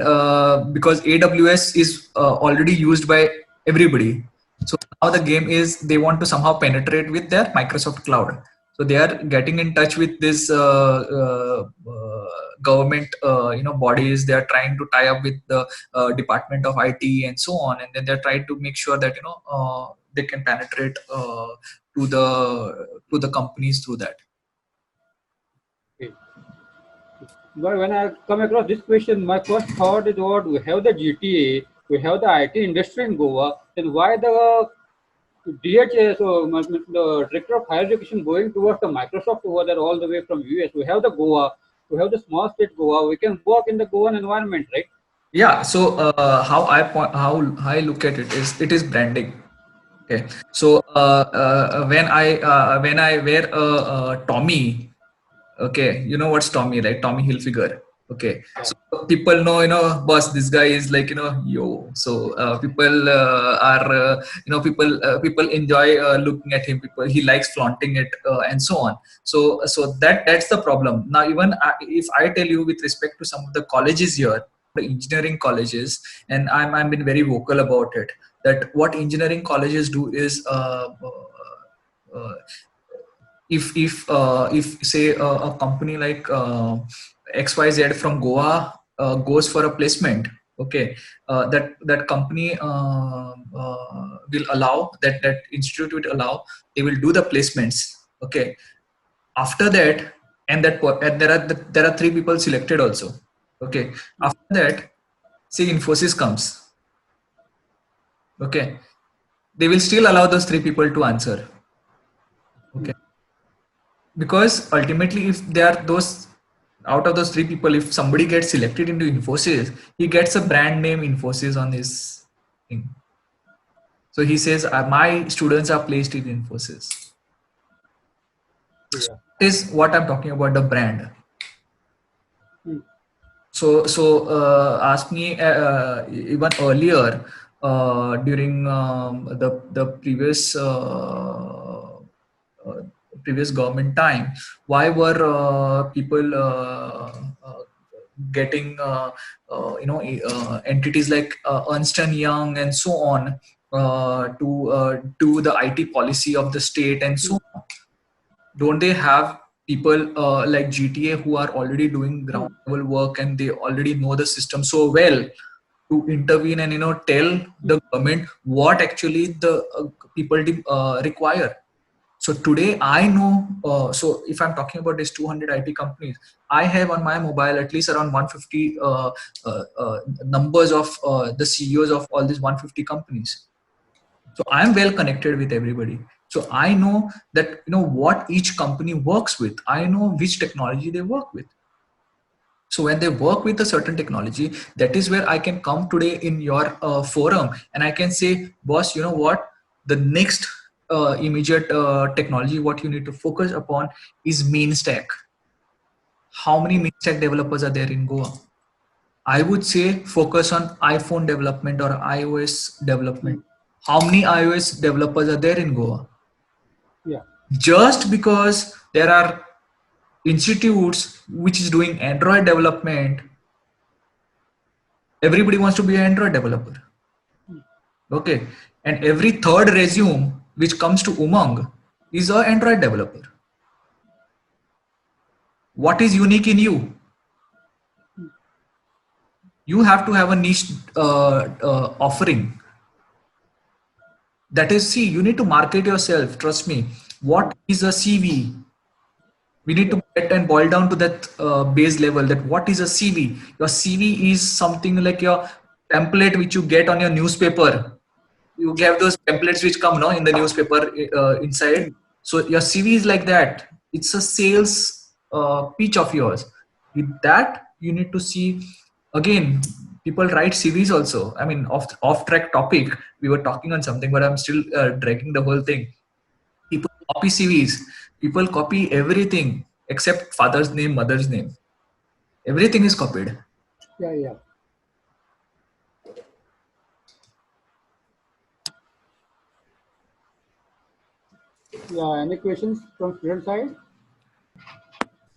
because AWS is already used by everybody, so now the game is they want to somehow penetrate with their Microsoft Cloud. So they are getting in touch with this government, bodies. They are trying to tie up with the Department of IT and so on, and then they're trying to make sure that they can penetrate to the companies through that. okay. But when I come across this question, my first thought is what we have the GTA, we have the IT industry in Goa, then why the DHS or the Director of Higher Education going towards the Microsoft over there all the way from US? We have the Goa, we have the small state Goa, we can work in the Goan environment, right? Yeah. So how I look at it is branding. Okay. So when I wear a Tommy, okay, you know what's Tommy, right? Tommy Hilfiger. Okay, Yeah. so people know, boss, this guy is like, yo. So people are, people enjoy looking at him. People, he likes flaunting it and so on. So that's the problem. Now, even if I tell you with respect to some of the colleges here, the engineering colleges, and I'm been very vocal about it, that what engineering colleges do is uh, if say a company like XYZ from Goa goes for a placement, okay, that company will allow, that institute will allow, they will do the placements, okay. After that, and there are three people selected also, okay. After that, say Infosys comes, okay, they will still allow those three people to answer, okay, because ultimately if they are those, out of those three people, if somebody gets selected into Infosys, he gets a brand name Infosys on his thing. So he says, my students are placed in Infosys. Yeah. This is what I'm talking about, the brand. Hmm. So ask me even earlier during the previous government time, why were people getting entities like Ernst and Young and so on to do the IT policy of the state and so on? Don't they have people like GTA who are already doing ground level work, and they already know the system so well to intervene and tell the government what actually the people require? So today I know, so if I'm talking about these 200 IT companies, I have on my mobile at least around 150 numbers of the CEOs of all these 150 companies. So I'm well connected with everybody. So I know that, what each company works with. I know which technology they work with. So when they work with a certain technology, that is where I can come today in your forum and I can say, boss, you know what? The next immediate technology, what you need to focus upon is main stack. How many main stack developers are there in Goa? I would say focus on iPhone development or iOS development. How many iOS developers are there in Goa? Yeah. Just because there are institutes which is doing Android development, everybody wants to be an Android developer. Okay, and every third resume which comes to Umang is an Android developer. What is unique in you? You have to have a niche offering. That is, see, you need to market yourself. Trust me. What is a CV? We need to get and boil down to that base level. That what is a CV? Your CV is something like your template which you get on your newspaper. You have those templates which come now in the newspaper inside. So your CV is like that. It's a sales pitch of yours. With that, you need to see again. People write CVs also. I mean, off track topic. We were talking on something, but I'm still dragging the whole thing. People copy CVs. People copy everything except father's name, mother's name. Everything is copied. Yeah, yeah. Yeah, any questions from student side?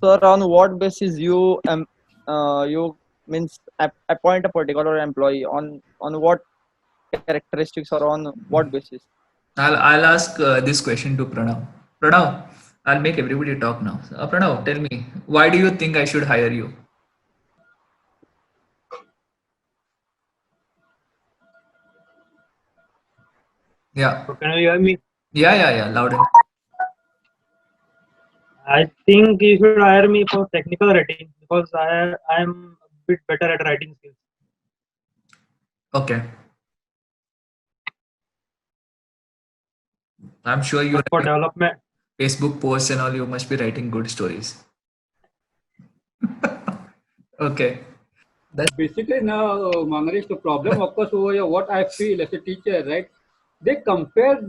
Sir, on what basis you means appoint a particular employee on what characteristics or on what basis? I'll ask this question to Pranav. Pranav, I'll make everybody talk now. Pranav, tell me, why do you think I should hire you? Yeah, So can you hear me? yeah, loud and I think you should hire me for technical writing because I'm a bit better at writing skills. okay. I'm sure you're But for writing development, Facebook posts and all. You must be writing good stories. Okay, that's Basically, now, Mangaresh, the problem, of course, over here, what I feel as a teacher, right? They compare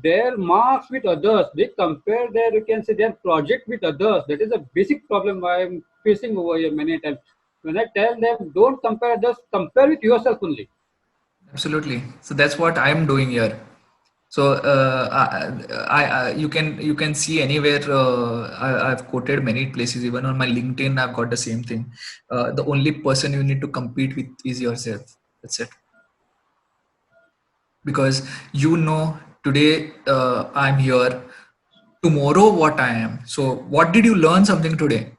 their marks with others. They compare their, you can say, their project with others. That is a basic problem I'm facing over here many times. When I tell them, don't compare others, compare with yourself only. absolutely. So that's what I'm doing here. So you can see anywhere. I've quoted many places. Even on my LinkedIn, I've got the same thing. The only person you need to compete with is yourself. That's it. Because today I'm here. Tomorrow, what I am. So, what did you learn something today?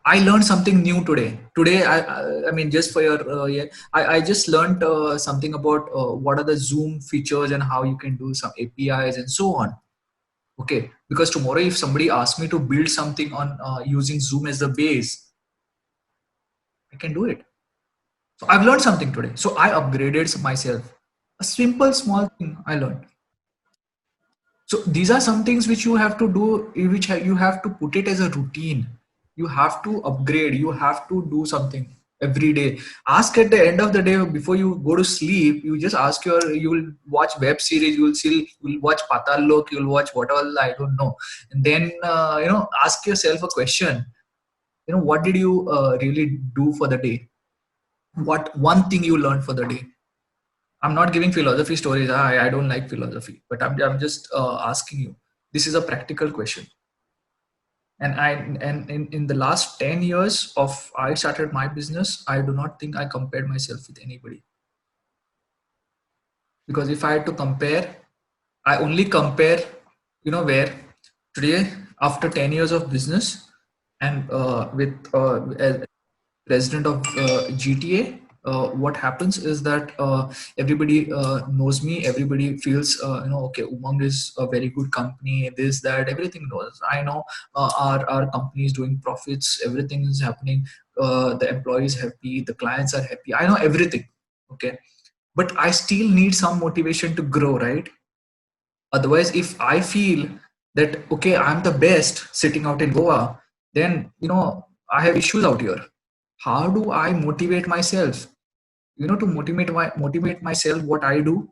I learned something new today. Today, I mean, just for your, yeah, I just learned something about what are the Zoom features and how you can do some APIs and so on. Okay, because tomorrow, if somebody asks me to build something on using Zoom as the base, I can do it. So I've learned something today. So I upgraded myself. A simple, small thing I learned. So these are some things which you have to do, you have to put it as a routine. You have to upgrade. You have to do something every day. Ask at the end of the day before you go to sleep. You just ask you will watch web series. You will watch Patal Lok. You will watch what all I don't know. And then ask yourself a question. What did you really do for the day? What one thing you learned for the day? I'm not giving philosophy stories. I don't like philosophy, but I'm just asking you. This is a practical question. And in the last 10 years of I started my business, I do not think I compared myself with anybody. Because if I had to compare, I only compare, where today after 10 years of business and with as president of GTA, what happens is that everybody knows me. Everybody feels, okay, Umang is a very good company. This, that, everything knows. I know our company is doing profits. Everything is happening. The employees happy. The clients are happy. I know everything. Okay, but I still need some motivation to grow, right? Otherwise, if I feel that okay, I'm the best sitting out in Goa, then I have issues out here. How do I motivate myself? To motivate myself, what I do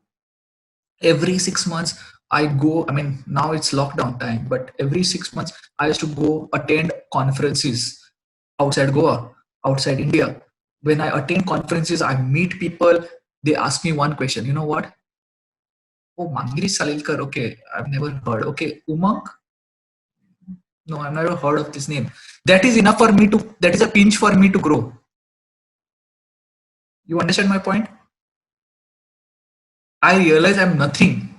every 6 months, I go. I mean, now it's lockdown time, but every 6 months I used to go attend conferences outside Goa, outside India. When I attend conferences, I meet people. They ask me one question. You know what? Oh, Mangiri Salilkar. Okay, I've never heard. Okay, Umang. No, I've never heard of this name. That is enough for me to. That is a pinch for me to grow. You understand my point? I realize I'm nothing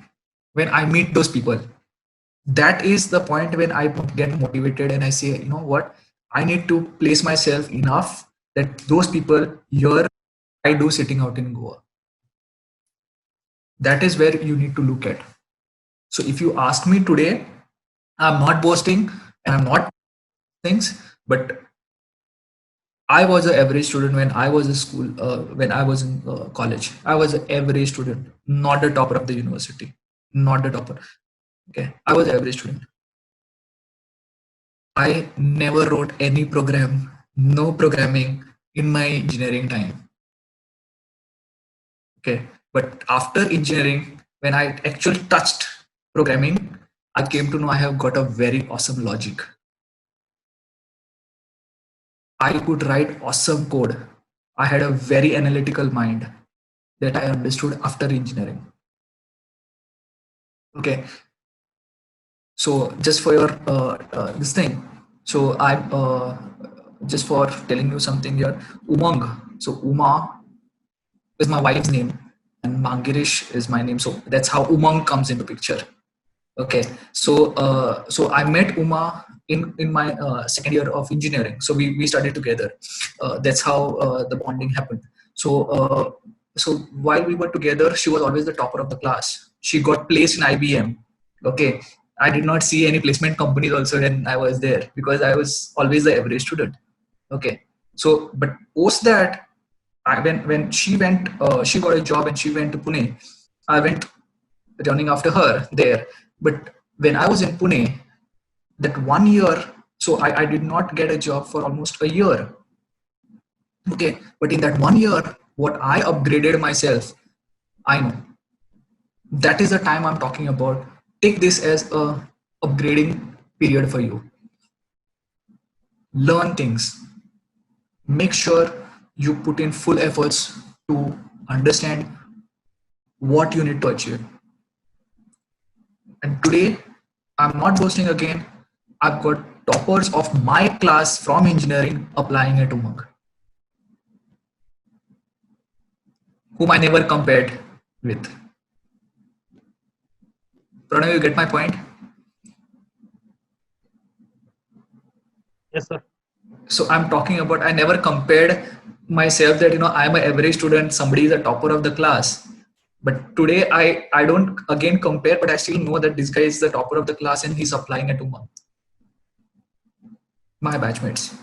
when I meet those people. That is the point when I get motivated and I say, you know what? I need to place myself enough that those people here I do sitting out in Goa. That is where you need to look at. So if you ask me today, I'm not boasting and I'm not things, but I was an average student when I was in school, when I was in college. I was an average student, not the topper of the university, not the topper. Okay, I was an average student. I never wrote any program, no programming in my engineering time. Okay, but after engineering, when I actually touched programming, I came to know I have got a very awesome logic. I could write awesome code. I had a very analytical mind that I understood after engineering. Okay, so just for your this thing, so I just for telling you something here, Umang. So Uma is my wife's name, and Mangirish is my name. So that's how Umang comes into picture. Okay, so I met Uma in my second year of engineering. So we studied together. That's how the bonding happened. So while we were together, she was always the topper of the class. She got placed in IBM. Okay, I did not see any placement companies also when I was there because I was always the average student. Okay, so but post that, when she went, she got a job and she went to Pune. I went running after her there. But when I was in Pune, that 1 year, so I did not get a job for almost a year. Okay, but in that 1 year, what I upgraded myself, I know. That is the time I'm talking about. Take this as a upgrading period for you. Learn things. Make sure you put in full efforts to understand what you need to achieve. And today, I'm not boasting again. I've got toppers of my class from engineering applying at Umang, whom I never compared with. Pranav, you get my point? Yes, sir. So I'm talking about, I never compared myself that, I'm an average student, somebody is a topper of the class. But today I don't again compare, but I still know that this guy is the topper of the class and he's applying at Umang. My batchmates.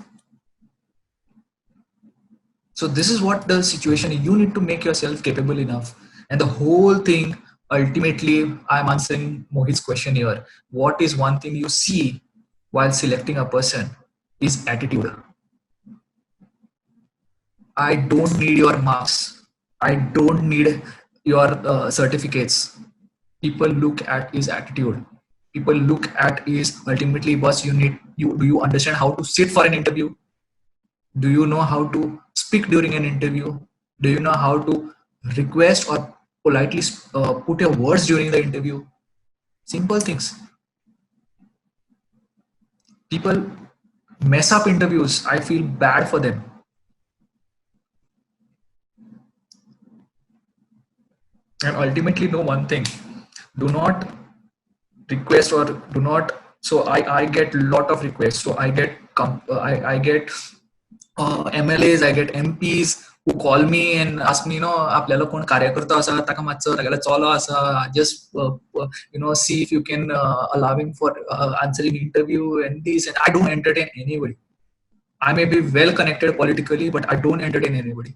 So this is what the situation is. You need to make yourself capable enough. And the whole thing, ultimately, I'm answering Mohit's question here. What is one thing you see while selecting a person is attitude. I don't need your marks. I don't need your certificates. People look at his attitude. People look at is ultimately, boss, do you understand how to sit for an interview? Do you know how to speak during an interview? Do you know how to request or politely put your words during the interview? Simple things. People mess up interviews. I feel bad for them. And ultimately know one thing. Do not request or do not. So I get a lot of requests. So I get MLAs, I get MPs who call me and ask me, आपल्याला कोण कार्यकर्ता असा ताका मातसो तागेलो चलो असा, just see if you can allow him for answering interview and this. And I don't entertain anybody. I may be well connected politically, but I don't entertain anybody.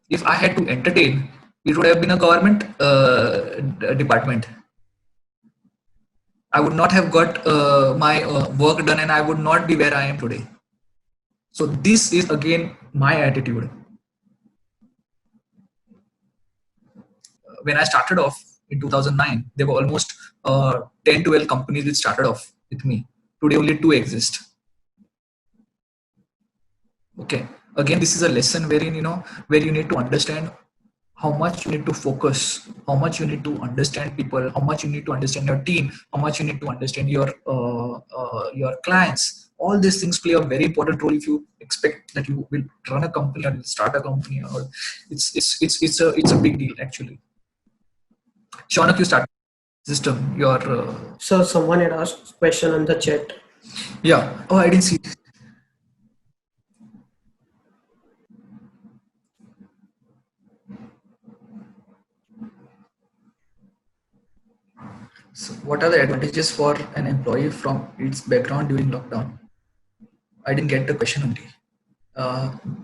If I had to entertain, it would have been a government department. I would not have got my work done and I would not be where I am today. So this is again my attitude. When I started off in 2009, there were almost 10, 12 companies which started off with me. Today only 2 exist. Okay. Again, this is a lesson wherein, where you need to understand how much you need to focus, how much you need to understand people, how much you need to understand your team, how much you need to understand your clients. All these things play a very important role if you expect that you will run a company or start a company. Or it's a big deal actually. Shaunak, you start system. Your So someone had asked question on the chat. yeah. Oh, I didn't see it. So, what are the advantages for an employee from its background during lockdown? I didn't get the question only.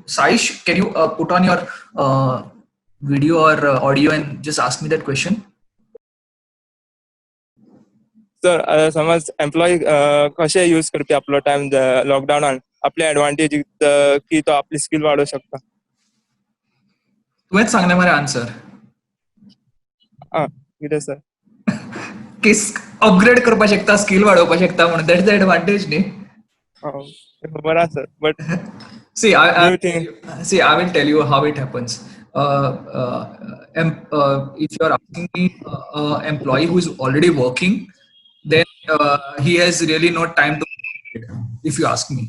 Saish, can you put on your video or audio and just ask me that question? Sir समज employee कसे use करते आपला time lockdown आपले advantage की तो आपली skill वाढवू शकता तुवेंच सांगना मरे आन्सर कितें सर की अपग्रेड करपाक शकता स्किल वाडोवपाक शकता म्हणून दॅट इज द एडवांटेज न्ही बरा sir but see new thing I will tell you how it happens. If you are asking me employee who is already working, then he has really no time to if you ask me.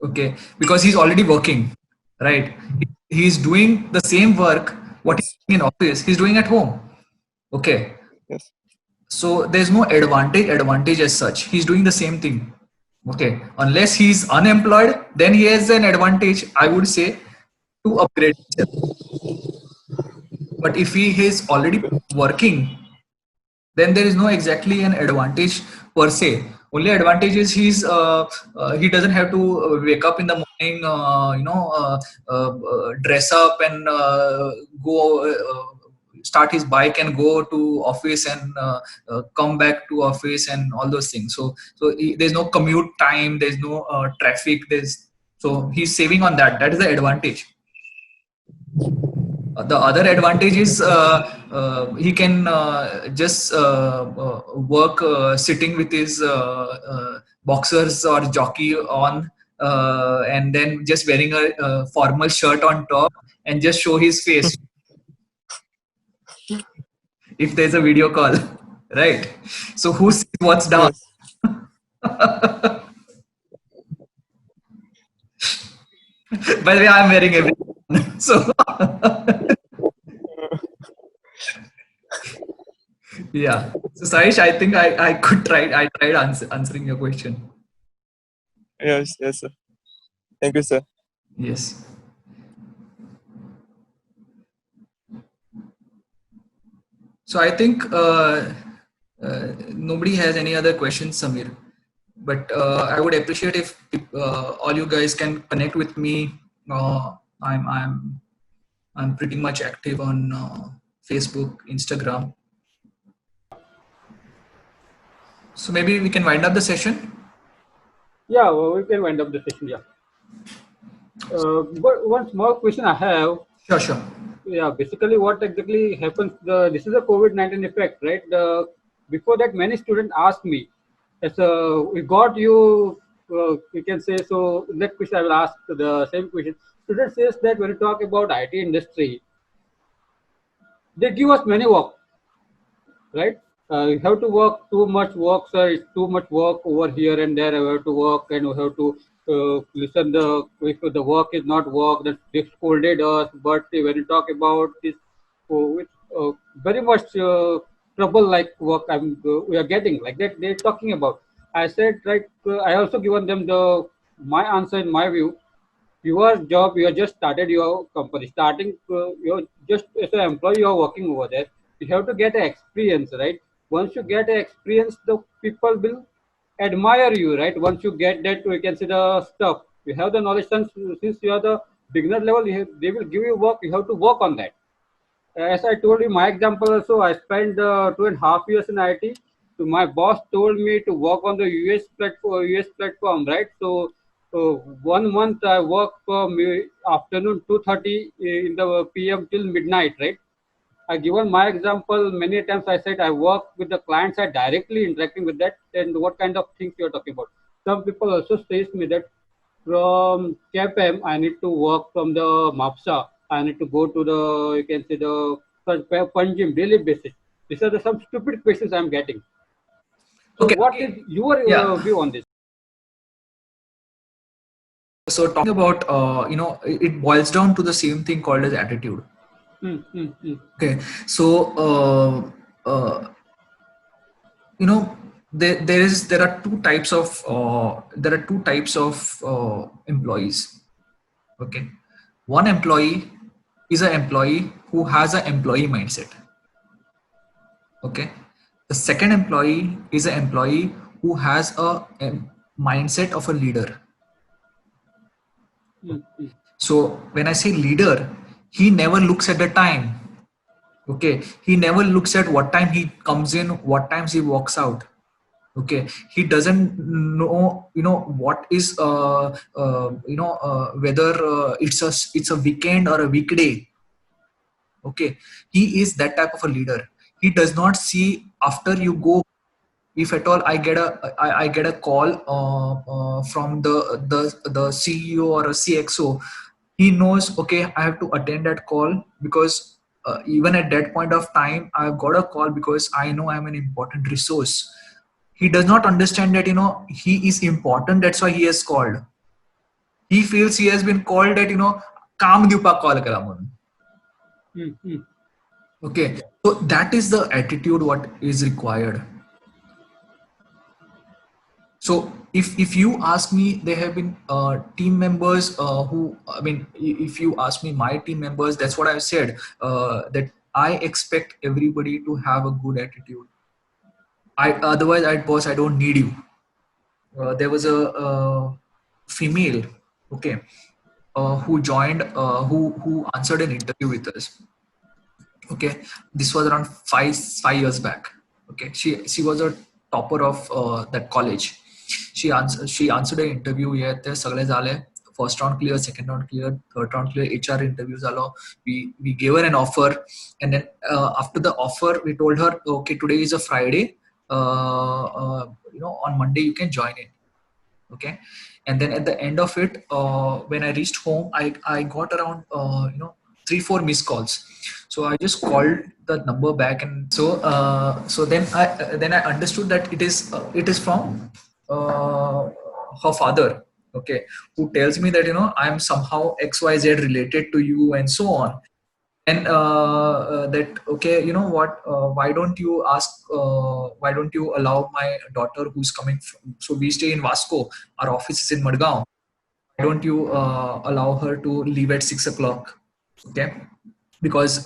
Okay, because he's already working, right? He's doing the same work what he's doing in office, he's doing at home. Okay, yes so there's no advantage as such. He's doing the same thing. Okay, unless he's unemployed, then he has an advantage, I would say, to upgrade himself. But if he is already working, then there is no exactly an advantage per se. Only advantage is he doesn't have to wake up in the morning, dress up and go start his bike and go to office and come back to office and all those things. So there's no commute time, there's no traffic, so he's saving on that. That is the advantage. The other advantage is he can just work sitting with his boxers or jockey on, and then just wearing a formal shirt on top and just show his face if there's a video call, right? So who sees what's down? Yes By the way, I'm wearing everything. So yeah. So Saish, I think I tried answering your question. Yes yes sir thank you sir Yes. So I think nobody has any other questions, Samir. But I would appreciate if all you guys can connect with me. I'm pretty much active on Facebook, Instagram. So maybe we can wind up the session. Yeah, well, we can wind up the session. Yeah. But one small question I have. Sure. Yeah, basically, what exactly happens? This is a COVID-19 effect, right? Before that, many students asked me, as we got you. We can say so. Next question, I will ask the same question. Student says that when you talk about IT industry, they give us many work, right? You have to work too much work, sir. It's too much work over here and there. You have to work and you have to listen. If the work is not work, then they scolded us. But when you talk about this, with very much trouble like work we are getting like that, they're talking about. I said right. I also given them my answer in my view. Your job, you have just started your company. Starting, you're just as an employee, you're working over there. You have to get an experience, right? Once you get an experience, the people will admire you, right? Once you get that, we can see the stuff. You have the knowledge, since you are the beginner level, they will give you work. You have to work on that. As I told you, my example also, I spent 2.5 years in IT. So my boss told me to work on the US platform, right? So 1 month I work from afternoon 2:30 in the PM till midnight, right? I given my example many times. I said I work with the clients, I directly interacting with that, and what kind of things you are talking about. Some people also says me that from KPM I need to work from the MAPSA. I need to go to the, you can say, the fun gym daily basis. These are the some stupid questions I'm getting. So, Okay. what is your Yeah. view on this? So talking about, it boils down to the same thing called as attitude. Hmm, hmm, hmm. Okay. So, you know, there are two types of employees. Okay. One employee is an employee who has an employee mindset. Okay. The second employee is an employee who has a mindset of a leader. Hmm, hmm. So when I say leader, he never looks at the time. Okay, he never looks at what time he comes in, what times he walks out. Okay, he doesn't know, what is whether it's a weekend or a weekday. Okay, he is that type of a leader. He does not see after you go. If at all I get a call from the CEO or a CXO, he knows, okay, I have to attend that call, because even at that point of time I've got a call because I know I'm an important resource. He does not understand that he is important, that's why he has called. He feels he has been called that काम दिवपाक call करा म्हणून. Hmm, hmm. Okay, so that is the attitude what is required. So if you ask me, there have been team members who, I mean, if you ask me my team members, that's what I've said, that I expect everybody to have a good attitude. Otherwise, boss, I don't need you. There was a female, okay, who joined, who answered an interview with us. Okay, this was around five years back. Okay, she was a topper of that college. She answered an interview. Yeah, ते सगळे झाले. First round clear, second round clear, third round clear. HR interview झालो. We gave her an offer, and then after the offer, we told her, okay, today is a Friday. On Monday you can join in. Okay, and then at the end of it, when I reached home, I got around 3-4 missed calls. So I just called the number back, and so then I understood that it is from her father. Okay, who tells me that I'm somehow XYZ related to you and so on. And that, okay, you know what, why don't you allow my daughter who's coming from, so we stay in Vasco, our office is in Madgaon, why don't you allow her to leave at 6 o'clock? Okay, because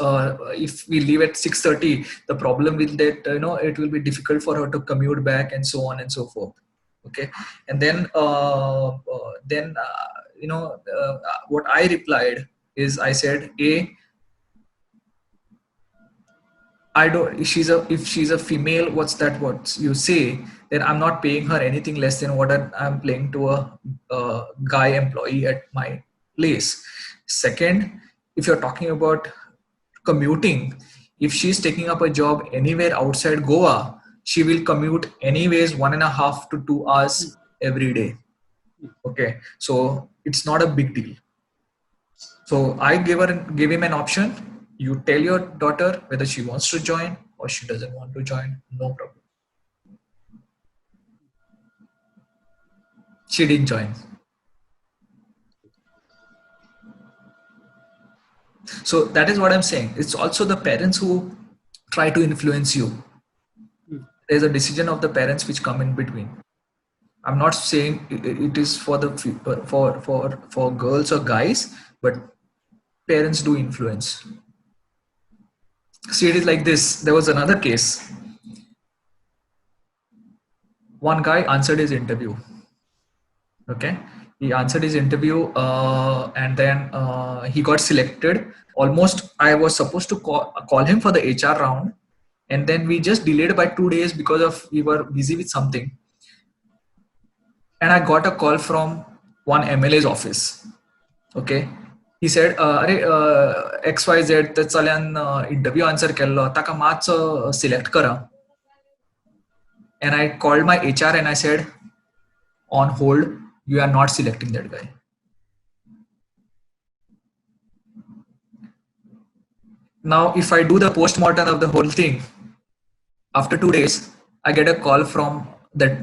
if we leave at 6:30, the problem with that, it will be difficult for her to commute back and so on and so forth. Okay, and then what I replied is, I said, I don't. If she's a female, what's that? What you say? Then I'm not paying her anything less than what I'm paying to a guy employee at my place. Second, if you're talking about commuting, if she's taking up a job anywhere outside Goa, she will commute anyways 1.5 to 2 hours every day. Okay, so it's not a big deal. So I gave him an option. You tell your daughter whether she wants to join or she doesn't want to join. No problem. She didn't join. So that is what I'm saying. It's also the parents who try to influence you. There's a decision of the parents which come in between. I'm not saying it is for the for girls or guys, but parents do influence. See, it is like this. There was another case. One guy answered his interview. Okay, he answered his interview, and then he got selected. Almost, I was supposed to call him for the HR round, and then we just delayed by 2 days because of we were busy with something. And I got a call from one MLA's office. Okay, he said, XYZ ते चल्यान interview answer केल्लो, ताका मात्सो select करा. And I called my HR and I said, on hold, you are not selecting that guy. Now, if I do the post-mortem of the whole thing, after 2 days, I get a call from that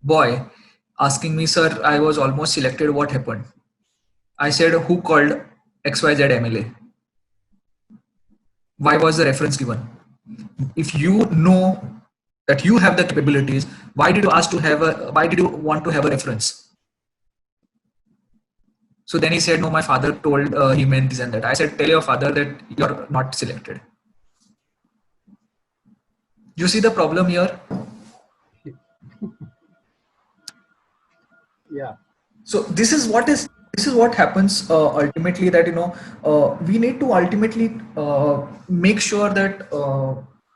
boy asking me, "Sir, I was almost selected. What happened?" I said, "Who called XYZ MLA? Why was the reference given? If you know that you have the capabilities, why did you ask to have a? Why did you want to have a reference?" So then he said, "No, my father told him and this and that." I said, "Tell your father that you're not selected." You see the problem here? Yeah. So this is what happens ultimately, that we need to ultimately make sure that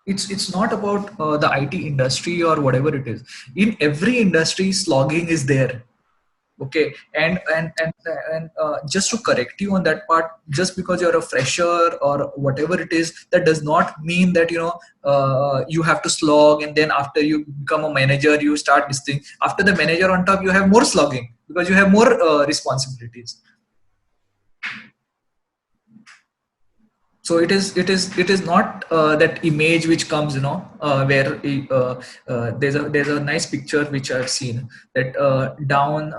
it's not about the IT industry or whatever it is. In every industry, slogging is there. Okay, and just to correct you on that part, just because you're a fresher or whatever it is, that does not mean that you have to slog, and then after you become a manager you start this thing. After the manager on top, you have more slogging because you have more responsibilities. So it is not that image which comes, where there's a nice picture which I've seen, that down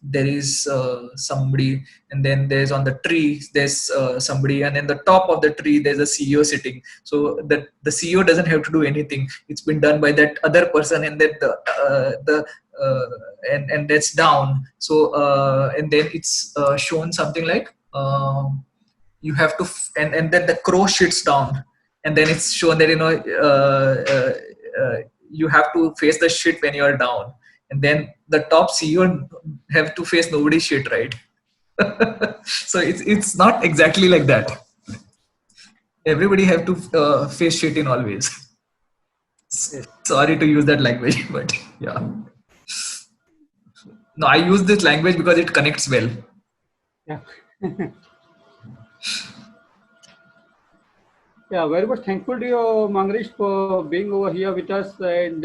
there is somebody, and then there's on the tree there's somebody, and then the top of the tree there's a CEO sitting. So that the CEO doesn't have to do anything; it's been done by that other person, and then and that's down. So and then it's shown something like. You have to and then the crow shits down, and then it's shown that you have to face the shit when you're down, and then the top CEO have to face nobody's shit, right? So it's not exactly like that. Everybody have to face shit in always. Yes. Sorry to use that language, but yeah. No, I use this language because it connects well. Yeah. Yeah, very much thankful to you, Mangarish, for being over here with us. And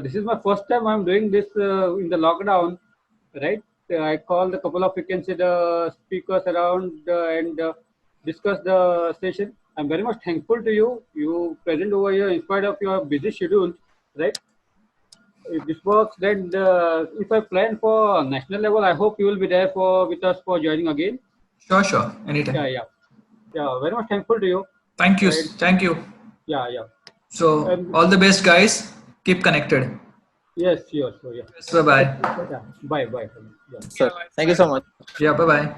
this is my first time I'm doing this in the lockdown, right? I called a couple of, you can say, the speakers around and discuss the session. I'm very much thankful to you. You present over here in spite of your busy schedule, right? If this works, then if I plan for national level, I hope you will be there for with us for joining again. Sure, Yeah, anytime. yeah, yeah. Very much thankful to you. Thank you, And thank you. yeah, yeah. So And all the best, guys. Keep connected. yes, sure, yeah. Bye bye. Yeah, bye, bye. Yeah. Sir, thank you so much. Yeah, bye bye.